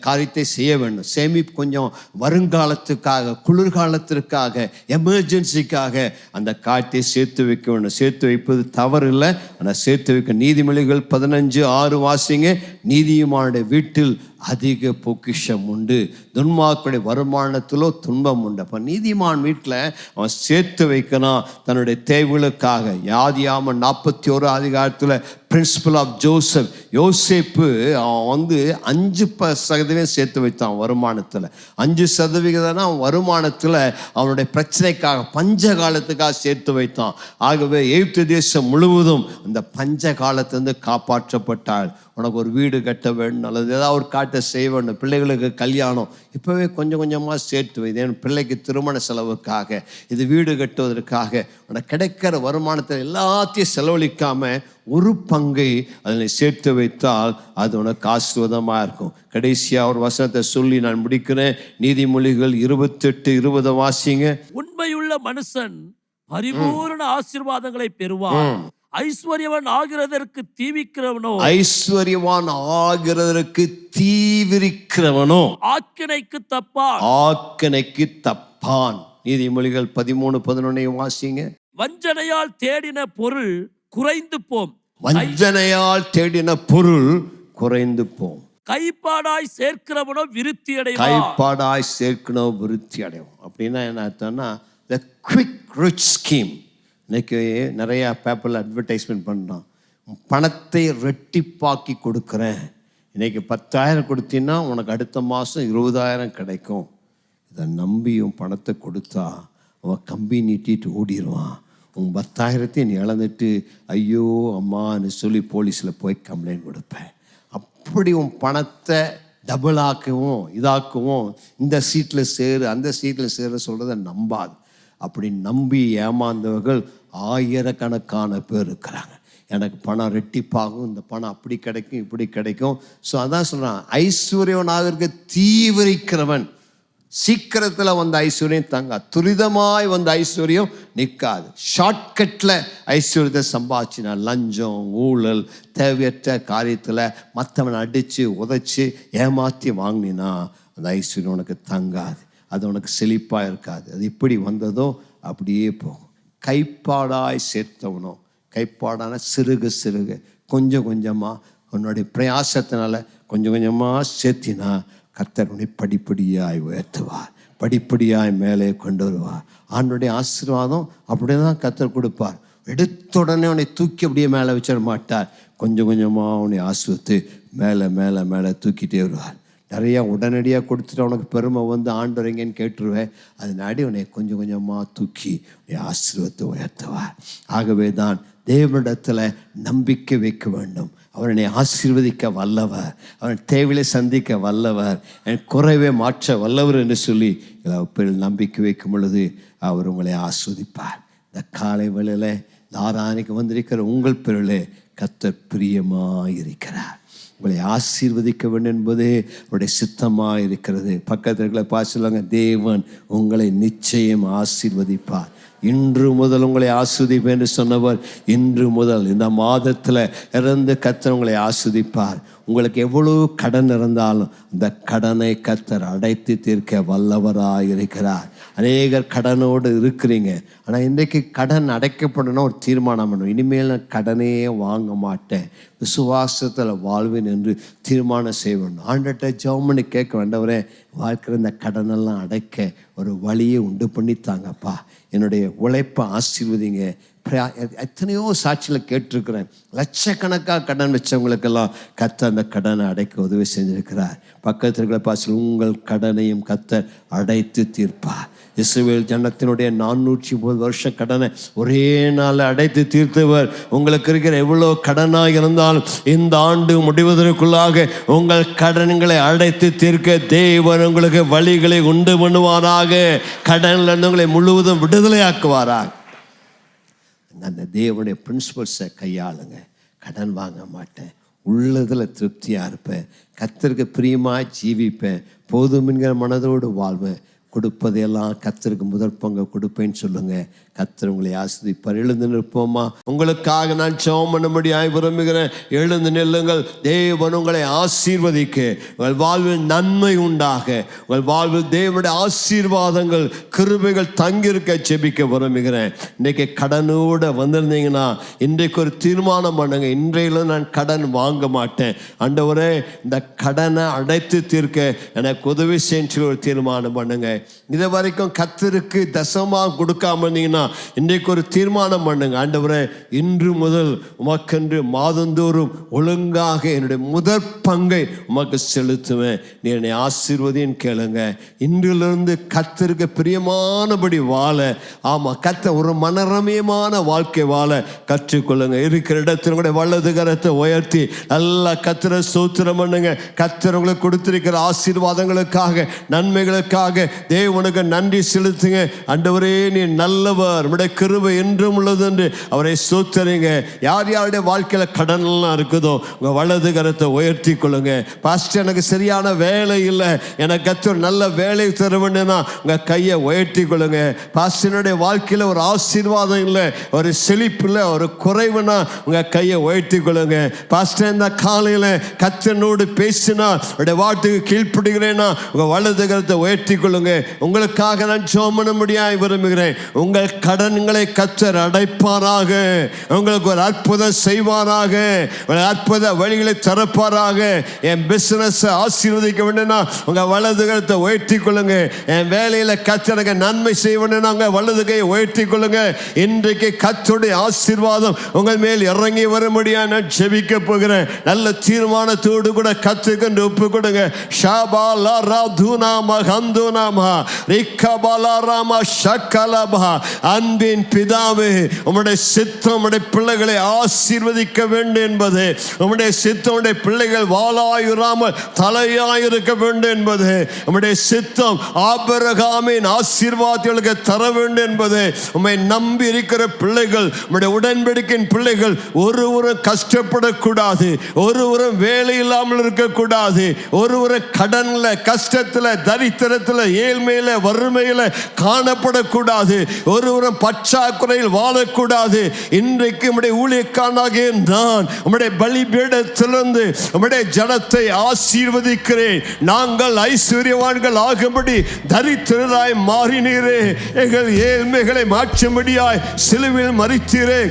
காரியத்தை செய்ய வேண்டும். சேமிப்பு கொஞ்சம் வருங்காலத்துக்காக, குளிர்காலத்திற்காக, எமர்ஜென்சிக்காக அந்த காரியத்தை சேர்த்து வைக்க வேண்டும். சேர்த்து வைப்பது தவறு இல்லை, ஆனால் சேர்த்து வைக்க. நீதிமொழிகள் 15:6 வாசிங்க. நீதிமானுடைய வீட்டில் அதிக பொக்கிஷம் உண்டு, துன்மார்க்கனுடைய வருமானத்திலோ துன்பம் உண்டு. அப்போ நீதிமான் வீட்டில் அவன் சேர்த்து வைக்கணும் தன்னுடைய தேவைகளுக்காக. யாதியாம 41 அதிகாரத்தில் பிரின்சிபல் ஆஃப் ஜோசப், யோசேப்பு அவன் 5% சேர்த்து வைத்தான் வருமானத்தில். 5% அவன் வருமானத்தில் அவனுடைய பிரச்சனைக்காக, பஞ்ச காலத்துக்காக சேர்த்து வைத்தான். ஆகவே எகிப்து தேசம் முழுவதும் அந்த பஞ்ச காலத்திலிருந்து காப்பாற்றப்பட்டாள். உனக்கு ஒரு வீடு கட்ட வேண்டும், அல்லது ஏதாவது ஒரு காட்டை செய்ய வேண்டும், பிள்ளைகளுக்கு கல்யாணம், இப்போவே கொஞ்சம் கொஞ்சமாக சேர்த்து வை. என் பிள்ளைக்கு திருமண செலவுக்காக, இது வீடு கட்டுவதற்காக. உனக்கு கிடைக்கிற வருமானத்தை எல்லாத்தையும் செலவழிக்காமல் ஒரு பங்கை அதில் சேர்த்து வைத்தால் அது உனக்கு ஆசீர்வாதமாக இருக்கும். கடைசியாக ஒரு வசனத்தை சொல்லி நான் முடிக்கிறேன். நீதிமொழிகள் 28:20 வாசிங்க. உண்மையுள்ள மனுஷன் பரிபூரண ஆசீர்வாதங்களை பெறுவான், ஐஸ்வர்யவான் ஆகிறதற்கு தீவிக்கிறவனோ ஆக்கினைக்கு தப்பான். நீதிமொழிகள் 13:11 வாசிங்க. வஞ்சனையால் தேடின பொருள் குறைந்து போம், வஞ்சனையால் தேடின பொருள் குறைந்து போம். கைப்பாடாய் சேர்க்கிறவனோ விருத்தி அடைவான். கைப்பாடாய் சேர்க்கணும் விருத்தி அடைவோம். அப்படின்னா என்ன அர்த்தம்னா, the quick rich scheme. இன்னைக்கு நிறையா பேப்பரில் அட்வர்டைஸ்மெண்ட் பண்ணுறான், பணத்தை ரெட்டிப்பாக்கி கொடுக்குறேன், இன்னைக்கு 10,000 கொடுத்தீங்கன்னா உனக்கு அடுத்த மாதம் 20,000 கிடைக்கும். இதை நம்பியும் பணத்தை கொடுத்தா அவன் கம்பி நீட்டிட்டு ஓடிடுவான். உன் 10,000 நீ இழந்துட்டு ஐயோ அம்மான்னு சொல்லி போலீஸில் போய் கம்ப்ளைண்ட் கொடுப்பேன். அப்படி உன் பணத்தை டபுள் ஆக்கவும் இதாக்கவும், இந்த சீட்டில் சேரு அந்த சீட்டில் சேரு சொல்கிறத நம்பாது. அப்படி நம்பி ஏமாந்தவர்கள் ஆயிரக்கணக்கான பேர் இருக்கிறாங்க. எனக்கு பணம் ரெட்டிப்பாகும், இந்த பணம் அப்படி கிடைக்கும் இப்படி கிடைக்கும். ஸோ அதான் சொல்கிறான், ஐஸ்வர்யவனாக இருக்க தீவிரிக்கிறவன் சீக்கிரத்தில் வந்த ஐஸ்வர்யம் தங்கா, துரிதமாய் வந்த ஐஸ்வர்யம் நிற்காது. ஷார்ட்கட்டில் ஐஸ்வர்யத்தை சம்பாதிச்சினா, லஞ்சம் ஊழல் தேவையற்ற காரியத்தில் மற்றவனை அடித்து உதைச்சி ஏமாற்றி வாங்கினா அந்த ஐஸ்வர்யம் உனக்கு தங்காது, அது உனக்கு செழிப்பாக இருக்காது. அது எப்படி வந்ததோ அப்படியே போகும். கைப்பாடாய் சேர்த்தவனோ, கைப்பாடான சிறுக சிறுக கொஞ்சம் கொஞ்சமாக உன்னுடைய பிரயாசத்தினால கொஞ்சம் கொஞ்சமாக சேர்த்தினா கர்த்தர் உன்னை படிப்படியாய் உயர்த்துவார், படிப்படியாய் மேலே கொண்டு வருவார். ஆண்டவருடைய ஆசீர்வாதம் அப்படி தான் கர்த்தர் கொடுப்பார். எடுத்த உடனே உன்னை தூக்கி அப்படியே மேலே வச்சிட மாட்டார். கொஞ்சம் கொஞ்சமாக உன்னை ஆசீர்வதித்து மேலே மேலே மேலே தூக்கிட்டே வருவார். நிறையா உடனடியாக கொடுத்துட்டு உனக்கு பெருமை வந்து ஆண்டவர் எங்கேன்னு கேட்டுருவேன். அதனாடி உன்னை கொஞ்சம் கொஞ்சமாக தூக்கி உன்னை ஆசீர்வதித்து உயர்த்துவார். ஆகவே தான் தேவனிடத்தில் நம்பிக்கை வைக்க வேண்டும். அவனை ஆசீர்வதிக்க வல்லவர், அவன் தேவையை சந்திக்க வல்லவர், என் குறைவை மாற்ற வல்லவர் என்று சொல்லி பேரில் நம்பிக்கை வைக்கும் பொழுது அவர் உங்களை ஆஸ்வதிப்பார். இந்த காலை வேளையில் இந்த ஆராதனைக்கு வந்திருக்கிற உங்கள் பேரில் கர்த்தர் பிரியமாக இருக்கிறார். உங்களை ஆசீர்வதிக்க வேண்டும் என்பதே அவருடைய சித்தமாக இருக்கிறது. பக்கத்தில் பார்த்து சொல்லுவாங்க, தேவன் உங்களை நிச்சயம் ஆசீர்வதிப்பார். இன்று முதல் உங்களை ஆஸ்வதிப்பேன் என்று சொன்னவர் இன்று முதல் இந்த மாதத்தில் இருந்து கர்த்தர் உங்களை ஆஸ்வதிப்பார். உங்களுக்கு எவ்வளவு கடன் இருந்தாலும் அந்த கடனை கர்த்தர் அடைத்து தீர்க்க வல்லவராக இருக்கிறார். அநேகர் கடனோடு இருக்கிறீங்க, ஆனால் இன்றைக்கு கடன் அடைக்கப்படணும் ஒரு தீர்மானம் பண்ணணும். இனிமேல் நான் கடனே வாங்க மாட்டேன், விசுவாசத்தில் வாழ்வேன் என்று தீர்மானம் செய்ய வேண்டும். ஆண்டட்ட ஜெபம் கேட்க வேண்டவரே, வாழ்க்கிற இந்த கடனெல்லாம் அடைக்க ஒரு வழியை உண்டு பண்ணித்தாங்கப்பா, என்னுடைய உழைப்பை ஆசீர்வதிங்க. எத்தனையோ சாட்சியில் கேட்டிருக்கிறேன், லட்சக்கணக்காக கடன் வச்சவங்களுக்கெல்லாம் கர்த்தர் அந்த கடனை அடைக்க உதவி செஞ்சிருக்கிறார். பக்கத்தில் இருக்கிற பாசல் உங்கள் கடனையும் கர்த்தர் அடைத்து தீர்ப்பார். இஸ்ரவேல் ஜனத்தினுடைய 430 வருஷ கடனை ஒரே நாள் அடைத்து தீர்த்தவர். உங்களுக்கு இருக்கிற எவ்வளோ கடனாக இருந்தாலும் இந்த ஆண்டு முடிவதற்குள்ளாக உங்கள் கடன்களை அடைத்து தீர்க்க தேவன் உங்களுக்கு வழிகளை உண்டு பண்ணுவாராக. கடன்ல இருந்து உங்களை முழுவதும் விடுதலையாக்குவாராக. அந்த தேவனுடைய பிரின்சிபல்ஸை கையாளுங்க. கடன் வாங்க மாட்டேன், உள்ளதில் திருப்தியாக இருப்பேன், கர்த்தருக்கு பிரியமாக ஜீவிப்பேன், போதும் என்கிற மனதோடு வாழ்வேன், கொடுப்பதையெல்லாம் கர்த்தருக்கு முதற் பங்கு கொடுப்பேன்னு சொல்லுங்க. கர்த்தர் உங்களை ஆசீர்வதிப்பார். எழுந்து நிற்போமா? உங்களுக்காக நான் ஜெபம் பண்ணும்படியாய் விரும்புகிறேன். எழுந்து நில்லுங்கள். தேவன் உங்களை ஆசீர்வதிக்க, உங்கள் வாழ்வில் நன்மை உண்டாக, உங்கள் வாழ்வில் தேவனுடைய ஆசீர்வாதங்கள் கிருபைகள் தங்கியிருக்க ஜெபிக்க விரும்புகிறேன். இன்றைக்கு கடனோடு வந்திருந்தீங்கன்னா இன்றைக்கு ஒரு தீர்மானம் பண்ணுங்க. இன்றையில நான் கடன் வாங்க மாட்டேன், ஆண்டவரே இந்த கடனை அடைத்து தீர்க்க எனக்கு உதவி செய்ய ஒரு தீர்மானம் பண்ணுங்க. இது வரைக்கும் கர்த்தருக்கு தசமாக கொடுக்காம இருந்தீங்கன்னா இன்றைக்கு ஒரு தீர்மானம் பண்ணுங்க. ஆண்டவரே இன்று முதல் உமக்கென்று மாதந்தோறும் ஒழுங்காக என்னுடைய முதற் பங்கை உமக்கு செலுத்துவேன், நீ என்னை ஆசீர்வதின்னு கேளுங்க. இன்றிலிருந்து கர்த்தருக்கு பிரியமானபடி வாழ, ஆமாம் கர்த்தர் ஒரு மனரமியமான வாழ்க்கை வாழ கற்றுக்கொள்ளுங்க. இருக்கிற இடத்துல கூட வலது கரத்தை உயர்த்தி நல்லா கர்த்தரை ஸ்தோத்திரம் பண்ணுங்க. கர்த்தர் உங்களுக்கு கொடுத்திருக்கிற ஆசீர்வாதங்களுக்காக நன்மைகளுக்காக தேவனுக்கு நன்றி செலுத்துங்க. ஆண்டவரே நீ நல்லவர், உம்முடைய கிருபை என்றும் உள்ளது என்று அவரை ஸ்தோத்திரிங்க. யார் யாருடைய வாழ்க்கையில கடன்லாம் இருக்குதோ உங்க வலது கரத்தை உயர்த்தி கொள்ளுங்க. பாஸ்டர் எனக்கு சரியான வேலை இல்லை, எனக்கு கர்த்தர் நல்ல வேலை தர வேண்டும்னா உங்க கையை உயர்த்தி கொள்ளுங்க. பாஸ்டனுடைய வாழ்க்கையில ஒரு ஆசீர்வாதம் இல்லை, ஒரு செழிப்பு இல்லை, ஒரு குறைவுனா உங்க கையை உயர்த்தி கொள்ளுங்க. பாஸ்டர் இந்த காலையில கர்த்தனோடு பேசினா உடைய வார்த்தைக்கு கீழ்ப்படுகிறேன்னா உங்க வலது கரத்தை உயர்த்தி கொள்ளுங்க. உங்களுக்காக நான் ஜெபம் பண்ண முடியாது விரும்புகிறேன். உங்கள் கடன்களை கர்த்தர் அடைப்பாராக, உங்களுக்கு ஒரு அற்புதம் செய்வாராக, அற்புத வழிகளை திறப்பாராக. என் பிசினஸ் ஆசீர்வதிக்க வேண்டும்னா உங்க வலது கரத்தை உயர்த்தி கொள்ளுங்க. என் வேலையில கர்த்தருக்கு நன்மை செய்ய வேண்டும்னா உங்க வலது கையை உயர்த்தி கொள்ளுங்க. இன்றைக்கு கர்த்தருடைய ஆசீர்வாதம் உங்கள் மேல் இறங்கி வரும்படியா நான் ஜெபிக்க போகிறேன். நல்ல தீர்மானத்தோடு கூட கர்த்தருக்கு ஒப்பு கொடுங்க. ஷாபாலா ராதுனா மகந்துனாமா ரிக்கபாலா ராமா ஷக்கலபா. அன்பின் பிதாவே, உம்முடைய சித்தம் உம்முடைய பிள்ளைகளை ஆசீர்வதிக்க வேண்டும் என்பது, உம்முடைய சித்தம் உம்முடைய பிள்ளைகள் வாளாயுறாமல் தலையாயிருக்க வேண்டும் என்பது, உம்முடைய சித்தம் ஆபிரகாமின் ஆசீர்வாதங்களுக்கு தர வேண்டும் என்பது, உம்மை நம்பி இருக்கிற பிள்ளைகள், உம்முடைய உடன்படிக்கையின் பிள்ளைகள் ஒருவரும் கஷ்டப்படக்கூடாது, ஒருவரும் வேலை இல்லாமல் இருக்கக்கூடாது, ஒருவரும் கடன்ல கஷ்டத்துல தரித்திரத்துல ஏழ்மையில வறுமையில காணப்படக்கூடாது, ஒருவரும் பற்றாக்குறையில் வாழக்கூடாது. இன்றைக்கு உம்முடைய ஊழியக்காரனாகிய நான் உம்முடைய பலிபீடத்திலிருந்து உம்முடைய ஜனத்தை ஆசீர்வதிக்கிறேன். நாங்கள் ஐஸ்வர்யவான்கள் ஆகும்படி தரித்திரராய் மாறினீரே, எங்கள் ஏழ்மைகளை மாற்றும்படியாய் சிலுவையில் மரித்தீரே.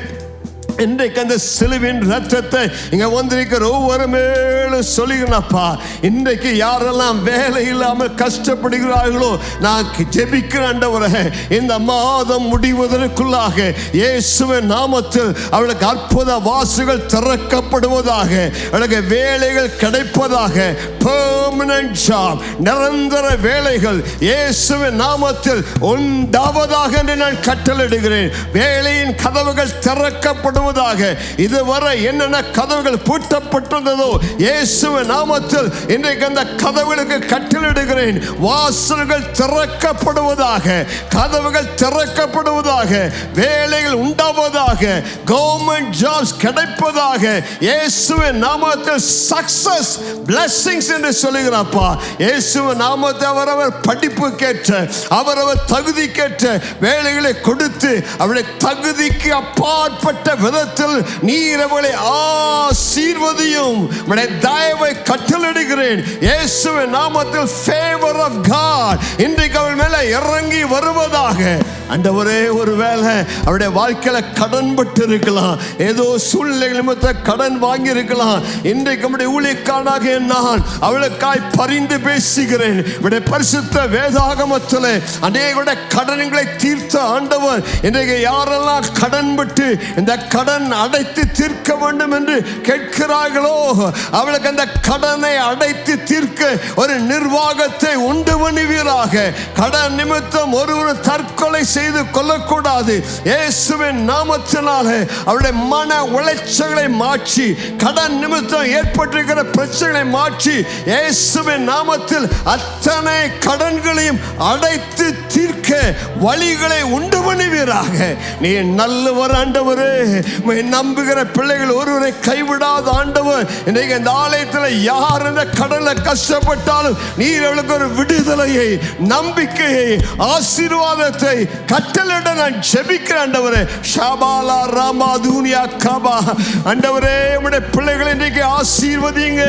இன்றைக்கு அந்த சிலுவின் ரத்தத்தை இங்க வந்திருக்கிற ஒவ்வொரு மேலும் சொல்லுகிறப்பா, இன்றைக்கு யாரெல்லாம் வேலை இல்லாமல் கஷ்டப்படுகிறார்களோ நான் ஜெபிக்கிற ஆண்டவரே, இந்த மாதம் முடிவதற்குள்ளாக இயேசுவின் நாமத்தில் அவளுக்கு அற்புத வாசல்கள் திறக்கப்படுவதாக, அவளுக்கு வேலைகள் கிடைப்பதாக, பெர்மனன்ட் ஜாப் நிரந்தர வேலைகள் இயேசுவின் நாமத்தில் உண்டாவதாக என்று நான் கட்டளையிடுகிறேன். வேலையின் கதவுகள் திறக்கப்படும். இதுவரை என்னென்ன கதவுகள் பூட்டப்பட்டிருந்ததோ இயேசுவின் நாமத்தில் இன்றைக்கு அந்த கதவுகளுக்கு கட்டளையிடுகிறேன். வாசல்கள் திறக்கப்படுவதாக, கதவுகள் திறக்கப்படுவதாக, வேலைகள் உண்டாவதாக, கவர்மெண்ட் ஜாப்ஸ் கிடைப்பதாக, இயேசுவின் நாமத்தில் சக்சஸ் பிளெஸிங்ஸ் என்று சொல்லுகிறாப்பா. இயேசுவின் நாமத்தை அவரவர் படிப்புக்கேற்ற அவரவர் தகுதிக்கேற்ற வேலைகளை கொடுத்து அவருடைய தகுதிக்கு அப்பாற்பட்ட விதத்தில் நீர் அவளை ஆசீர்வதியும். உம்முடைய தயவை கட்டளையிடுகிறேன் இயேசுவின் நாமத்தில். ஃபேவர் ஆஃப் காட் இன்றைக்கு அவள் மேல இறங்கி வருவதாக. ஆண்டவரே, ஒருவேளை அவருடைய வாழ்க்கையில கடன் பட்டு இருக்கலாம், ஏதோ சூழ்நிலைகள் நிமித்தம் கடன் வாங்கி இருக்கலாம். இன்றைக்கு நம்முடைய ஊழியக்காரனாக நான் அவளுக்காய் பரிந்து பேசுகிறேன். நம்முடைய பரிசுத்த வேதாகமத்தில் அநேகருடைய கடன்களை தீர்த்த ஆண்டவர் இன்றைக்கு யாரெல்லாம் கடன் பட்டு இந்த கடன் அடைத்து தீர்க்க வேண்டும் என்று கேட்கிறார்களோ அவளுக்கு அந்த கடனை அடைத்து தீர்க்க ஒரு நிர்வாகத்தை உண்டு பண்ணுவீராக. கடன் நிமித்தம் ஒரு தற்கொலை செய்து கொள்ளக்கூடாது. இயேசுவின் நாமத்தினாலே அவருடைய மன உளைச்சல்களை மாற்றி, கடன் நிமித்தம் ஏற்பட்டிருக்கிற பிரச்சனைகளை மாற்றி, இயேசுவின் நாமத்தில் அத்தனை கடன்களையும் அடைத்து தீர்க்க வழிகளை உண்டு பண்ணுவீராக. நீ நல்லவர் ஆண்டவரே. நம்புகிற பிள்ளைகள் ஒருவரை கைவிடாத ஆண்டவர். இன்றைக்கு இந்த ஆலயத்தில் யார் இந்த கடலை கஷ்டப்பட்டாலும் நீர் அவளுக்கு ஒரு விடுதலையை, நம்பிக்கையை, ஆசீர்வாதத்தை கட்டளையிட நான் ஜெபிக்கிறேன் ஆண்டவரே. ஷபாலா ராமா துனியா கபா. ஆண்டவரே, உம்முடைய பிள்ளைகளை இன்றைக்கு ஆசீர்வதிங்க.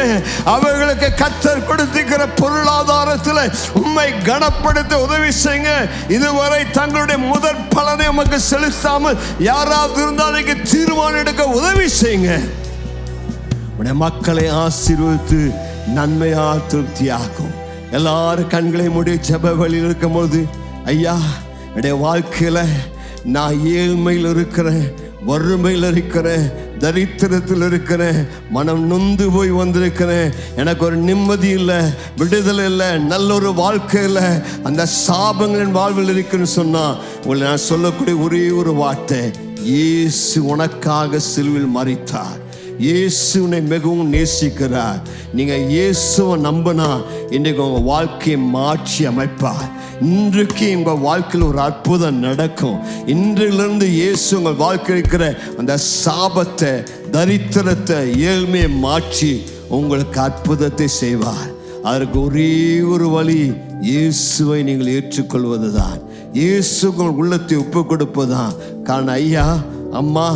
அவர்களுக்கு கர்த்தர் கொடுத்திருக்கிற பொருளாதாரத்தில் உம்மை கனப்படுத்த உதவி செய்யுங்க. இதுவரை தங்களுடைய முதற் பலனை உமக்கு செலுத்தாமல் யாராவது இருந்தாலும் தீர்மானம் எடுக்க உதவி செய்யுங்க. உடைய மக்களை ஆசீர்வதித்து நன்மையா திருப்தியாக்கும். எல்லாரும் கண்களை மூடி ஜெப வழியில் இருக்கும் போது, ஐயா, என்னுடைய வாழ்க்கையில நான் ஏழ்மையில் இருக்கிறேன், வறுமையில் இருக்கிறேன், தரித்திரத்தில் இருக்கிறேன், மனம் நொந்து போய் வந்திருக்கிறேன், எனக்கு ஒரு நிம்மதி இல்லை, விடுதலை இல்லை, நல்ல ஒரு வாழ்க்கை இல்லை, அந்த சாபங்களின் வாழ்வில் இருக்குன்னு சொன்னா உங்களை நான் சொல்லக்கூடிய ஒரே ஒரு வார்த்தை, இயேசு உனக்காக சிலுவையில் மரித்தார். இயேசு உன்னை மிகவும் நேசிக்கிறார். நீங்க இயேசுவை நம்பினா இன்றைக்கு உங்க வாழ்க்கையை மாற்றி அமைப்பார். இன்றைக்கு உங்கள் வாழ்க்கையில் ஒரு அற்புதம் நடக்கும். இன்றிலிருந்து இயேசு உங்கள் வாழ்க்கையில் இருக்கிற அந்த சாபத்தை, தரித்திரத்தை, ஏழ்மையை மாற்றி உங்களுக்கு அற்புதத்தை செய்வார். அதற்கு ஒரே ஒரு வழி, இயேசுவை நீங்கள் ஏற்றுக்கொள்வதுதான். இயேசு உங்கள் உள்ளத்தை ஒப்பு கொடுப்பதுதான். காரணம், ஐயா, அம்மா,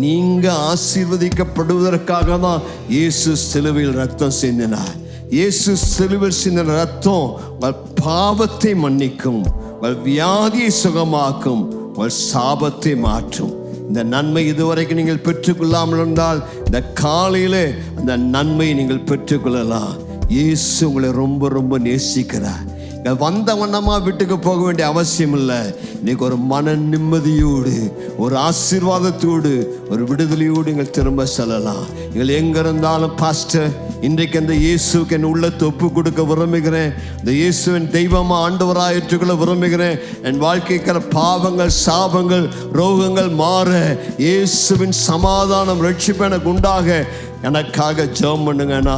நீங்க ஆசீர்வதிக்கப்படுவதற்காக தான் இயேசு சிலுவையில் ரத்தம் சிந்தினார். இயேசு சிலுவையில் சிந்தின ரத்தம் உங்கள் பாவத்தை மன்னிக்கும், உங்கள் வியாதியை சுகமாக்கும், உங்கள் சாபத்தை மாற்றும். இந்த நன்மை இதுவரைக்கும் நீங்கள் பெற்றுக்கொள்ளாமல் இருந்தால் இந்த காலையிலே அந்த நன்மையை நீங்கள் பெற்றுக்கொள்ளலாம். இயேசு உங்களை ரொம்ப ரொம்ப நேசிக்கிறார். வந்த வண்ணமா வீட்டுக்கு போக வேண்டிய அவசியம் இல்லை. இன்னைக்கு ஒரு மன நிம்மதியோடு, ஒரு ஆசீர்வாதத்தோடு, ஒரு விடுதலையோடு நீங்கள் திரும்ப செல்லலாம். நீங்கள் எங்க இருந்தாலும், பாஸ்டர், இன்றைக்கு அந்த இயேசுக்கு என் உள்ளத்தை ஒப்பு கொடுக்க விரும்புகிறேன், இந்த இயேசுவின் தெய்வமா ஆண்டவராக ஏற்றுக்கொள்ள விரும்புகிறேன், என் வாழ்க்கைக்கிற பாவங்கள், சாபங்கள், ரோகங்கள் மாற, இயேசுவின் சமாதானம், ரட்சிப்பு எனக்கு உண்டாக எனக்காக ஜெபம் பண்ணுங்கன்னா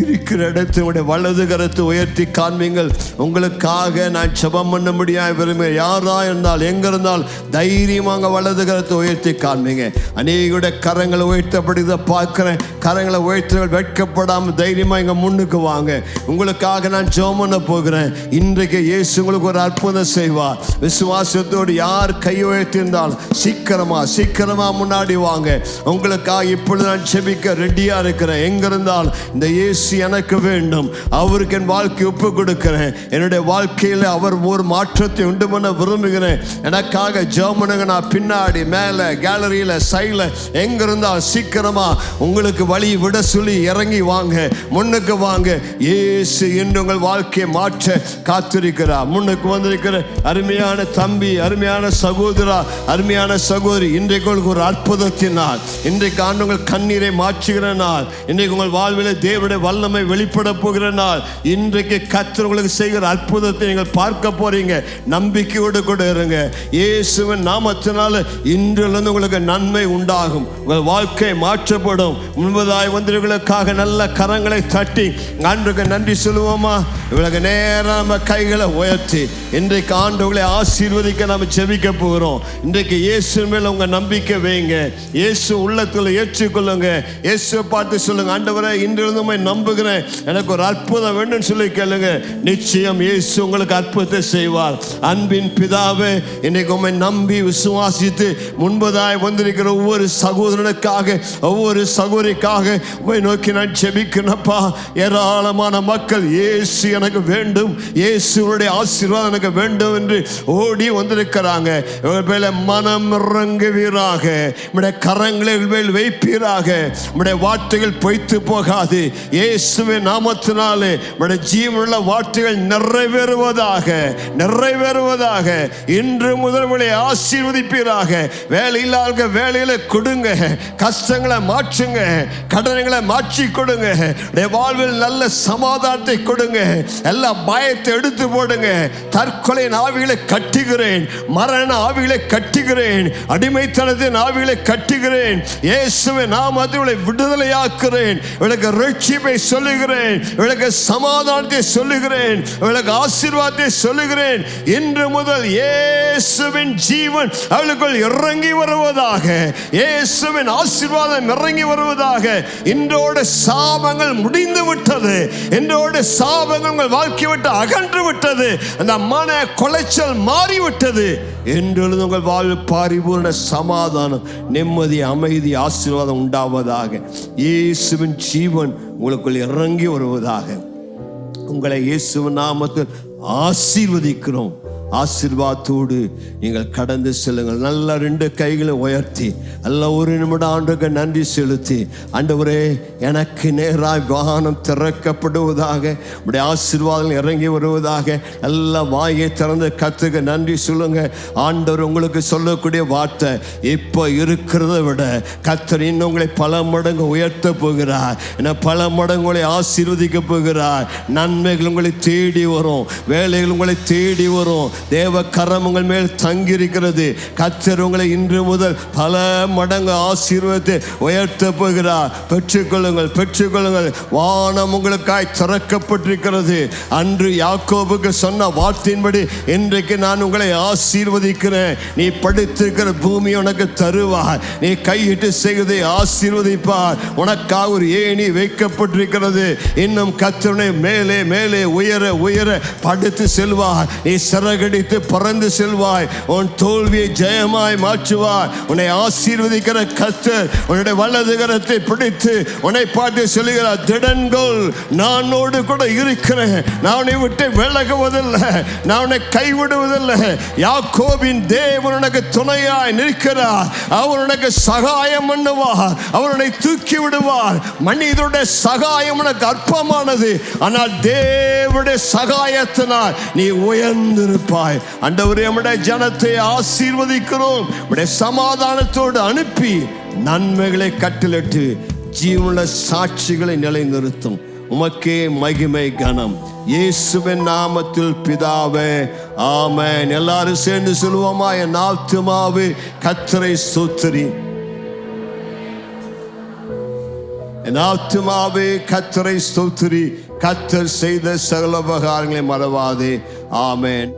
இருக்கிற இடத்தினுடைய வலது கரத்தை உயர்த்தி காண்பீங்கள். உங்களுக்காக நான் ஜெபம் பண்ண முடியாது விரும்புகிறேன். யாரா இருந்தால், எங்க இருந்தால் தைரியமாக வலது கரத்தை உயர்த்தி காண்பீங்க. அநேகருடைய கரங்களை உயர்த்தப்படுகிறத பார்க்கிறேன். கரங்களை உயர்த்தவர்கள் வெட்கப்படாமல் தைரியமாக இங்கே முன்னுக்கு வாங்க. உங்களுக்காக நான் ஜெபம் பண்ண போகிறேன். இன்றைக்கு இயேசு உங்களுக்கு ஒரு அற்புதம் செய்வார். விசுவாசத்தோடு யார் கை உயர்த்தியிருந்தால் சீக்கிரமா முன்னாடி வாங்க. உங்களுக்காக இப்பொழுது நான் ஜெபிக்க ரெடியா இருக்கிறேன். எங்க இருந்தால் இந்த இயேசு எனக்கு வேண்டும், அவருக்கு என் வாழ்க்கை ஒப்பு கொடுக்கிறேன், என்னுடைய வாழ்க்கையில் அவர் ஒரு மாற்றத்தை உண்டு பண்ண விரும்புகிறேன், எனக்காக ஜெபம் பண்ணுங்க. நான் பின்னாடி, மேலே, கேலரியில், சைடில் எங்க இருந்தால் சீக்கிரமா உங்களுக்கு வழி விட சொல்லி இறங்கி வாங்க, முன்னுக்கு வாங்க. இயேசு இன்று உங்கள் வாழ்க்கையை மாற்ற காத்திருக்கிறார். முன்னுக்கு வந்திருக்கிற அருமையான தம்பி, அருமையான சகோதரா, அருமையான சகோதரி, இன்றைக்கு உங்களுக்கு ஒரு அற்புதத்தினால், இன்றைக்கு ஆண்டு உங்கள் கண்ணீரை மாற்றுகிற நாள், இன்றைக்கு உங்கள் வாழ்வில் தேவனுடைய வல்லமை வெளிப்பட போகிற நாள். இன்றைக்கு கர்த்தர் உங்களுக்கு செய்கிற அற்புதத்தை நீங்கள் பார்க்க போறீங்க. நம்பிக்கையோடு கூட இருங்க. இயேசுவின் நாமத்தினால இன்றிலிருந்து உங்களுக்கு நன்மை உண்டாகும், உங்கள் வாழ்க்கை மாற்றப்படும். முன்பதாய் வந்தவர்களுக்காக நல்ல கரங்களை தட்டி ஆண்டுக்கு நன்றி சொல்லுவோமா? இவளுக்கு நேரம் நம்ம கைகளை உயர்த்தி இன்றைக்கு ஆண்டவர்களை ஆசீர்வதிக்க நம்ம ஜெபிக்க போகிறோம். இன்றைக்கு இயேசு மேல உங்க நம்பிக்கை வைங்க. இயேசு உள்ளத்தில் ஏற்றுக்கொள்ளுங்க. இயேசுவை பார்த்து சொல்லுங்க, ஆண்டவரே, இன்றிலிருந்து நம்புகிறேன், எனக்கு ஒரு அற்புதம் வேண்டும் சொல்லி கேளுங்க. நிச்சயம் இயேசு உங்களுக்கு அற்புதத்தை செய்வார். அன்பின் பிதாவே, இன்னைக்கு உம்மை நம்பி விசுவாசித்து முன்பதாய் வந்திருக்கிற ஒவ்வொரு சகோதரனுக்காக, ஒவ்வொரு சகோதரிக்காக உம்மை நோக்கி நான் ஜெபிக்கிறேன்ப்பா. ஏராளமான மக்கள் இயேசு எனக்கு வேண்டும், இயேசுடைய ஆசீர்வாதம் எனக்கு வேண்டும் என்று ஓடி வந்திருக்கிறாங்க. இவர்கள் மேல மனம் இறங்குவீராக, நம்முடைய கரங்களை மேல் வைப்பீராக, நம்முடைய வார்த்தைகள் பொய்த்து போகாது. இயேசுவின் நாமத்தினாலே உம்முடைய ஜீவனுள்ள வார்த்தைகள் நிறைவேறுவதாக, நிறைவேறுவதாக. இன்று முதல் உங்களை ஆசீர்வதிப்பீராக. வேலையில்லாத வேலையில கொடுங்க, கஷ்டங்களை மாற்றுங்க, கடன்களை மாற்றி கொடுங்க, வாழ்வில் நல்ல சமாதானத்தை கொடுங்க, எல்லா பயத்தை எடுத்து போடுங்க. தற்கொலை ஆவிகளை கட்டுகிறேன், மரண ஆவிகளை கட்டுகிறேன், அடிமைத்தனத்தின் ஆவிகளை கட்டுகிறேன். இயேசுவின் நாமத்தில் விடுதலையாக்குறேன். இவளுக்கு ரட்சிப்பை சொல்லுகிறேன், இவளுக்கு சமாதானத்தை சொல்லுகிறேன், இவளுக்கு ஆசீர்வாதத்தை சொல்லுகிறேன். இன்று முதல் இயேசுவின் ஜீவன் அவளுக்குள் இறங்கி வருவதாக, இயேசுவின் ஆசீர்வாதம் இறங்கி வருவதாக. இன்றோடு சாபங்கள் முடிந்து விட்டது, இன்றோடு சாபங்கள் உங்கள் வாழ்க்கை விட்டு அகன்று விட்டது, அந்த மன கொலைச்சல் மாறிவிட்டது. என்றொழுது உங்கள் வாழ்வு பரிபூர்ண சமாதானம், நிம்மதி, அமைதி, ஆசீர்வாதம் உண்டாவதாக. இயேசுவின் ஜீவன் உங்களுக்குள் இறங்கி வருவதாக. உங்களை இயேசுவின் நாமத்தில் ஆசீர்வதிக்கிறோம். ஆசீர்வாதத்தோடு நீங்கள் கடந்து செல்லுங்கள். நல்ல 2 கைகளை உயர்த்தி நல்ல ஒரு நிமிடம் ஆண்டுக்கு நன்றி செலுத்தி, ஆண்டவரே எனக்கு நேராய் வானம் திறக்கப்படுவதாக, உடைய ஆசீர்வாதம் இறங்கி வருவதாக. நல்ல வாயை திறந்து கத்துக்கு நன்றி சொல்லுங்க. ஆண்டவர் உங்களுக்கு சொல்லக்கூடிய வார்த்தை, இப்போ இருக்கிறத விட கர்த்தர் இன்னும் உங்களை பல மடங்கு உயர்த்த போகிறார், என்ன பல மடங்கு உங்களை ஆசீர்வதிக்க போகிறார். நன்மைகள் உங்களை தேடி வரும், வேலைகள் உங்களை தேடி வரும். தேவ கரம் உங்கள் மேல் தங்கியிருக்கிறது. கர்த்தர் உங்களை இன்று முதல் பல மடங்கு ஆசீர்வதித்து உயர்த்த போகிறார். பெற்றுக்கொள்ளுங்கள், பெற்றுக்கொள்ளுங்கள். வானம் உங்களுக்காய் திறக்கப்பட்டிருக்கிறது. அன்று யாக்கோபுக்கு சொன்ன வார்த்தையின்படி இன்றைக்கு நான் உங்களை ஆசீர்வதிக்கிறேன். நீ படுத்திருக்கிற பூமி உனக்கு தருவார், நீ கையிட்டு செய்வதை ஆசீர்வதிப்பார். உனக்காக ஒரு ஏணி வைக்கப்பட்டிருக்கிறது. இன்னும் கர்த்தரை மேலே மேலே உயர உயர படுத்து செல்வார். நீ சிறகடி பறந்து செல்வாய். உன் தோல்வியை ஜெயமாய் மாற்றுவார். உன்னை ஆசீர்வதிக்கிற கர்த்தர் உன்னுடைய வலது கரத்தை பிடித்து உன்னை பார்த்து சொல்லுகிறார், திடன்கள், நானோடு கூட இருக்கிறேன், நான் உன்னை விட்டு விலகுவதில்லை, நான் உன்னை கைவிடுவதில்லை. யாக்கோபின் தேவன் உனக்கு துணையாய் நிற்கிறார். அவர் உனக்கு சகாயம் பண்ணுவார், அவர் உன்னை தூக்கி விடுவார். மனிதனுடைய சகாயம் உனக்கு அற்பமானது, ஆனால் தேவனுடைய சகாயத்தினால் நீ உயர்ந்திருப்பாய். ஆண்டவரே, நம்முடைய ஜனத்தை ஆசீர்வதிக்கிறோம். நம்முடைய சமாதானத்தோடு அனுப்பி நன்மைகளை கட்டளிட்டு ஜீவனுள்ள சாட்சிகளை நிலைநிறுத்தும். உமக்கே மகிமை கனம், இயேசுவின் நாமத்தில் பிதாவே, ஆமென். எல்லாரும் சேர்ந்து சொல்லுவோமா? என் ஆத்துமாவே கர்த்தரை ஸ்தோத்திரி, என் ஆத்துமாவே கர்த்தரை ஸ்தோத்திரி, கர்த்தர் செய்த சகல உபகாரங்களை மறவாதே. ஆமென்.